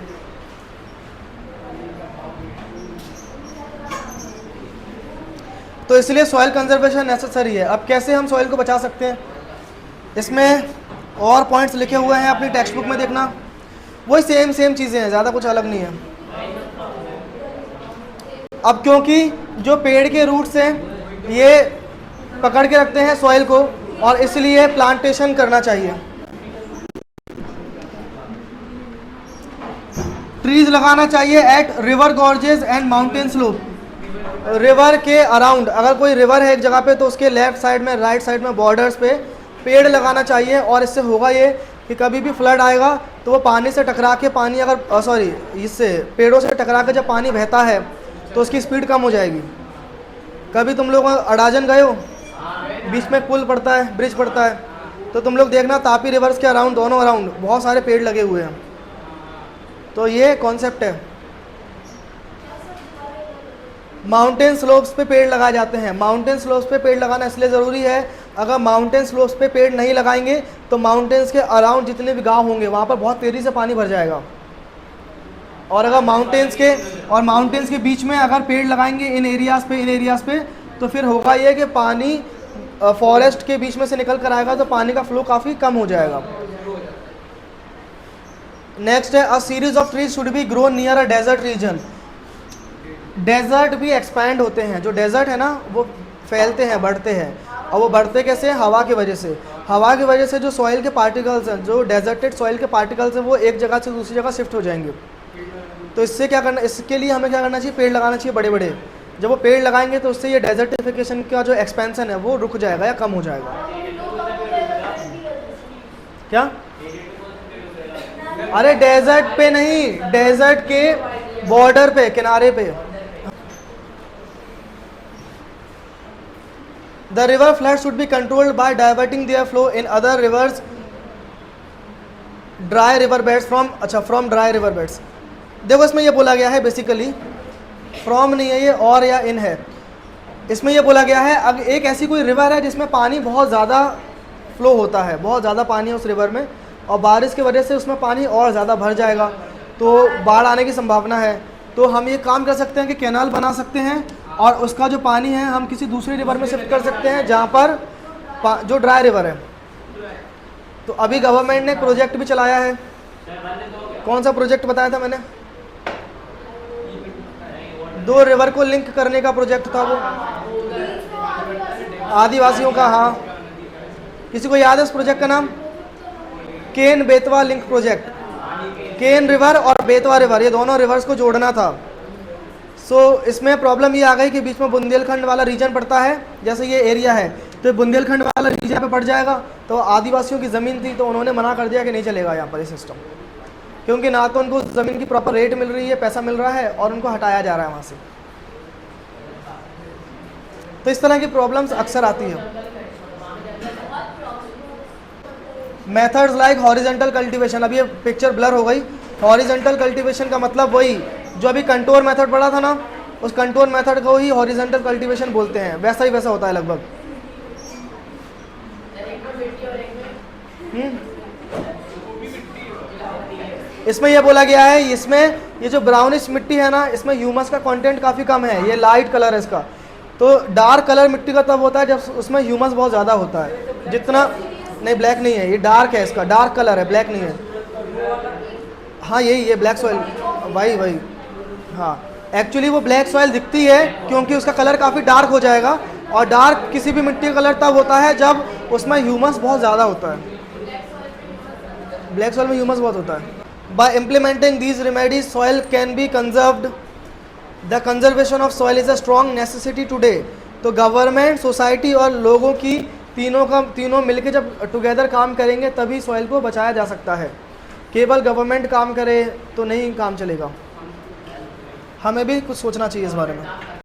तो इसलिए सॉइल कंजर्वेशन नेसेसरी है। अब कैसे हम सॉइल को बचा सकते हैं, इसमें और पॉइंट्स लिखे हुए हैं, अपनी टेक्स्ट बुक में देखना। वही सेम चीज़ें हैं, ज़्यादा कुछ अलग नहीं है। अब क्योंकि जो पेड़ के रूट्स हैं ये पकड़ के रखते हैं सॉइल को, और इसलिए प्लांटेशन करना चाहिए। ट्रीज लगाना चाहिए at river gorges and mountain slope. River के अराउंड, अगर कोई रिवर है एक जगह पे तो उसके लेफ्ट साइड में, राइट साइड में, बॉर्डर्स पे पेड़ लगाना चाहिए। और इससे होगा ये कि कभी भी फ्लड आएगा तो वो पानी से टकरा के, पानी अगर इससे पेड़ों से टकरा के जब पानी बहता है तो उसकी स्पीड कम हो जाएगी। कभी तुम लोग अडाजन गए हो, बीच में पुल पड़ता है, ब्रिज पड़ता है, तो तुम लोग देखना तापी रिवर्स के अराउंड, दोनों अराउंड बहुत सारे पेड़ लगे हुए हैं। तो ये कॉन्सेप्ट है। माउंटेन स्लोप्स पे पेड़ लगाए जाते हैं। माउंटेन स्लोप्स पे पेड़ लगाना इसलिए ज़रूरी है, अगर माउंटेन स्लोप्स पे पेड़ नहीं लगाएंगे तो माउंटेन्स के अराउंड जितने भी गांव होंगे वहाँ पर बहुत तेज़ी से पानी भर जाएगा। और अगर माउंटेन्स के बीच में अगर पेड़ लगाएंगे इन एरियाज़ पे तो फिर होगा ये कि पानी फॉरेस्ट के बीच में से निकल कर आएगा तो पानी का फ्लो काफ़ी कम हो जाएगा। नेक्स्ट है, a series of trees should be grown near a desert region. Desert भी एक्सपैंड होते हैं, जो डेजर्ट है ना वो फैलते हैं, बढ़ते हैं, और वो बढ़ते कैसे? हवा की वजह से। हवा की वजह से जो सॉइल के पार्टिकल्स हैं, जो डेजर्टेड सॉइल के पार्टिकल्स हैं, वो एक जगह से दूसरी जगह शिफ्ट हो जाएंगे। तो इससे क्या करना, इसके लिए हमें क्या करना चाहिए? पेड़ लगाना चाहिए बड़े बड़े। जब वो पेड़ लगाएंगे तो उससे ये डेजर्टिफिकेशन का जो एक्सपेंशन है वो रुक जाएगा या कम हो जाएगा। क्या? अरे डेजर्ट पे नहीं, डेजर्ट के बॉर्डर पे, किनारे पे। The river flood should be controlled by diverting their flow in other rivers, dry river beds from dry river beds। देखो इसमें ये बोला गया है बेसिकली, फ्रॉम नहीं है ये, और या इन है। इसमें ये बोला गया है अगर एक ऐसी कोई रिवर है जिसमें पानी बहुत ज़्यादा फ्लो होता है, बहुत ज़्यादा पानी है उस रिवर में, और बारिश की वजह से उसमें पानी और ज़्यादा भर जाएगा तो बाढ़ आने की संभावना है, तो हम ये काम कर सकते हैं कि कैनाल बना सकते हैं और उसका जो पानी है हम किसी दूसरी रिवर में शिफ्ट कर सकते हैं जहाँ पर जो ड्राई रिवर है। तो अभी गवर्नमेंट ने एक प्रोजेक्ट भी चलाया है। कौन सा प्रोजेक्ट बताया था मैंने? 2 रिवर को लिंक करने का प्रोजेक्ट था वो, आदिवासियों का। हाँ, किसी को याद है उस प्रोजेक्ट का नाम? Ken Betwa link project. केन रिवर और बेतवा रिवर, ये दोनों रिवर्स को जोड़ना था। इसमें प्रॉब्लम ये आ गई कि बीच में बुंदेलखंड वाला रीजन पड़ता है, जैसे ये एरिया है तो बुंदेलखंड वाला रीजन पे पड़ जाएगा, तो आदिवासियों की ज़मीन थी तो उन्होंने मना कर दिया कि नहीं चलेगा यहाँ पर ये सिस्टम, क्योंकि ना तो उनको ज़मीन की प्रॉपर रेट मिल रही है, पैसा मिल रहा है, और उनको हटाया जा रहा है वहाँ से। तो इस तरह की प्रॉब्लम्स अक्सर आती है। मेथड्स लाइक हॉरिजेंटल कल्टीवेशन, अभी ये पिक्चर ब्लर हो गई। हॉरिजेंटल कल्टीवेशन का मतलब वही जो अभी कंटोर मेथड पढ़ा था ना, उस कंटोर मेथड को ही हॉरिजेंटल कल्टीवेशन बोलते हैं। वैसा ही वैसा होता है लगभग। इसमें यह बोला गया है, इसमें ये जो ब्राउनिश मिट्टी है ना, इसमें ह्यूमस का कंटेंट काफ़ी कम है, ये लाइट कलर है इसका। तो डार्क कलर मिट्टी का तब होता है जब उसमें ह्यूमस बहुत ज़्यादा होता है। जितना नहीं, ब्लैक नहीं है, ये डार्क है, इसका डार्क कलर है, ब्लैक नहीं है। हाँ यही, ये ब्लैक सॉइल, वही। हाँ, एक्चुअली वो ब्लैक सॉइल दिखती है क्योंकि उसका कलर काफ़ी डार्क हो जाएगा, और डार्क किसी भी मिट्टी का कलर तब होता है जब उसमें ह्यूमस बहुत ज़्यादा होता है। ब्लैक सॉइल में ह्यूमस बहुत होता है। Bye implementing these remedies soil can be conserved. The conservation of soil is a strong necessity today. तो गवर्नमेंट, सोसाइटी और लोगों की तीनों मिलके जब टुगेदर काम करेंगे तभी सॉइल को बचाया जा सकता है। केवल गवर्नमेंट काम करे तो नहीं काम चलेगा, हमें भी कुछ सोचना चाहिए इस बारे में।